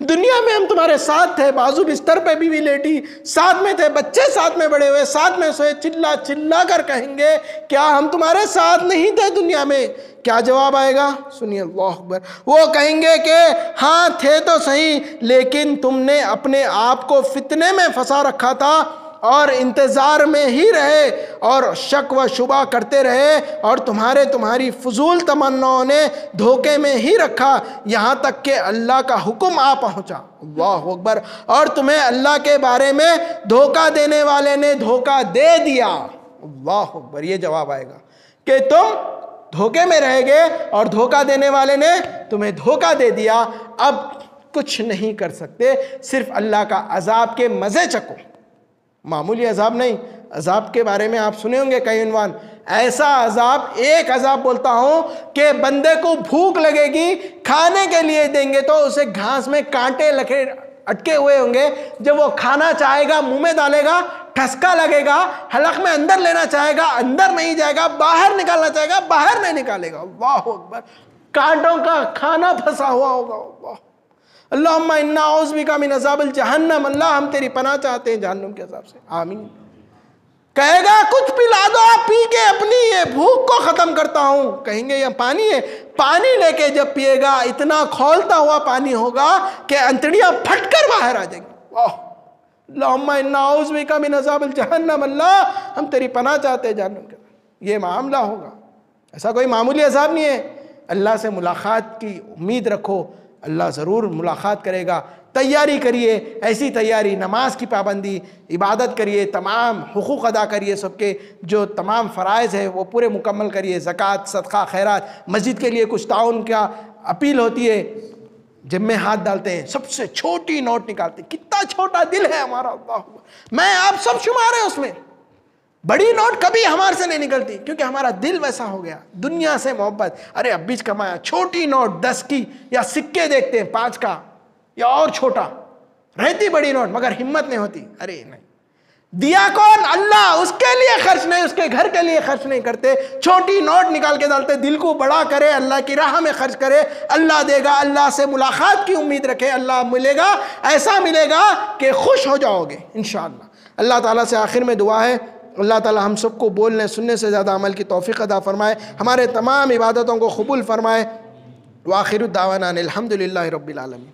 دنیا میں ہم تمہارے ساتھ تھے, بازو بستر پہ بیوی لیٹی, ساتھ میں تھے, بچے ساتھ میں بڑے ہوئے, ساتھ میں سوئے. چلا چلا کر کہیں گے کیا ہم تمہارے ساتھ نہیں تھے دنیا میں. کیا جواب آئے گا سنیے. اللہ اکبر. وہ کہیں گے کہ ہاں تھے تو صحیح, لیکن تم نے اپنے آپ کو فتنے میں پھنسا رکھا تھا اور انتظار میں ہی رہے اور شک و شبہ کرتے رہے, اور تمہاری فضول تمناؤں نے دھوکے میں ہی رکھا یہاں تک کہ اللہ کا حکم آ پہنچا. اللہ اکبر. اور تمہیں اللہ کے بارے میں دھوکہ دینے والے نے دھوکہ دے دیا. اللہ اکبر. یہ جواب آئے گا کہ تم دھوکے میں رہے گے اور دھوکہ دینے والے نے تمہیں دھوکہ دے دیا, اب کچھ نہیں کر سکتے, صرف اللہ کا عذاب کے مزے چکو. معمولی عذاب نہیں, عذاب کے بارے میں آپ سنے ہوں گے کئی عنوان. ایسا عذاب, ایک عذاب بولتا ہوں کہ بندے کو بھوک لگے گی, کھانے کے لیے دیں گے تو اسے گھاس میں کانٹے لگے اٹکے ہوئے ہوں گے, جب وہ کھانا چاہے گا منہ میں ڈالے گا ٹھسکا لگے گا, حلق میں اندر لینا چاہے گا اندر نہیں جائے گا, باہر نکالنا چاہے گا باہر نہیں نکالے گا. اللہ اکبر. کانٹوں کا کھانا پھنسا ہوا ہوگا. اللہ اللہم انا اعوذ بک من عذاب الجہنم, اللہ ہم تیری پناہ چاہتے ہیں جہنم کے عذاب سے, آمین. کہے گا کچھ پلا دو, آپ پی کے اپنی یہ بھوک کو ختم کرتا ہوں. کہیں گے یہ پانی ہے, پانی لے کے جب پیے گا اتنا کھولتا ہوا پانی ہوگا کہ انتڑیاں پھٹ کر باہر آ جائیں گی. اللہم انا اعوذ بک من عذاب الجہنم, اللہ ہم تیری پناہ چاہتے ہیں جہنم کے. یہ معاملہ ہوگا, ایسا کوئی معمولی عذاب نہیں ہے. اللہ سے ملاقات کی امید رکھو, اللہ ضرور ملاقات کرے گا. تیاری کریے, ایسی تیاری, نماز کی پابندی, عبادت کریے, تمام حقوق ادا کریے, سب کے جو تمام فرائض ہے وہ پورے مکمل کریے. زکوٰۃ, صدقہ, خیرات, مسجد کے لیے کچھ تعاون کا اپیل ہوتی ہے, جب میں ہاتھ ڈالتے ہیں سب سے چھوٹی نوٹ نکالتے ہیں. کتنا چھوٹا دل ہے ہمارا, اللہ میں آپ سب شمار ہیں اس میں. بڑی نوٹ کبھی ہمارے سے نہیں نکلتی کیونکہ ہمارا دل ویسا ہو گیا, دنیا سے محبت. ارے اب بیچ کمایا, چھوٹی نوٹ 10 کی یا سکے دیکھتے ہیں 5 کا یا اور چھوٹا, رہتی بڑی نوٹ مگر ہمت نہیں ہوتی. ارے نہیں, دیا کون؟ اللہ. اس کے لیے خرچ نہیں, اس کے گھر کے لیے خرچ نہیں کرتے, چھوٹی نوٹ نکال کے ڈالتے. دل کو بڑا کرے, اللہ کی راہ میں خرچ کرے, اللہ دے گا. اللہ سے ملاقات کی امید رکھے, اللہ ملے گا, ایسا ملے گا کہ خوش ہو جاؤ گے انشاءاللہ. اللہ تعالیٰ سے آخر میں دعا ہے, اللہ تعالیٰ ہم سب کو بولنے سننے سے زیادہ عمل کی توفیق عطا فرمائے, ہمارے تمام عبادتوں کو قبول فرمائے. وآخر الدعوانا الحمدللہ رب العالمین.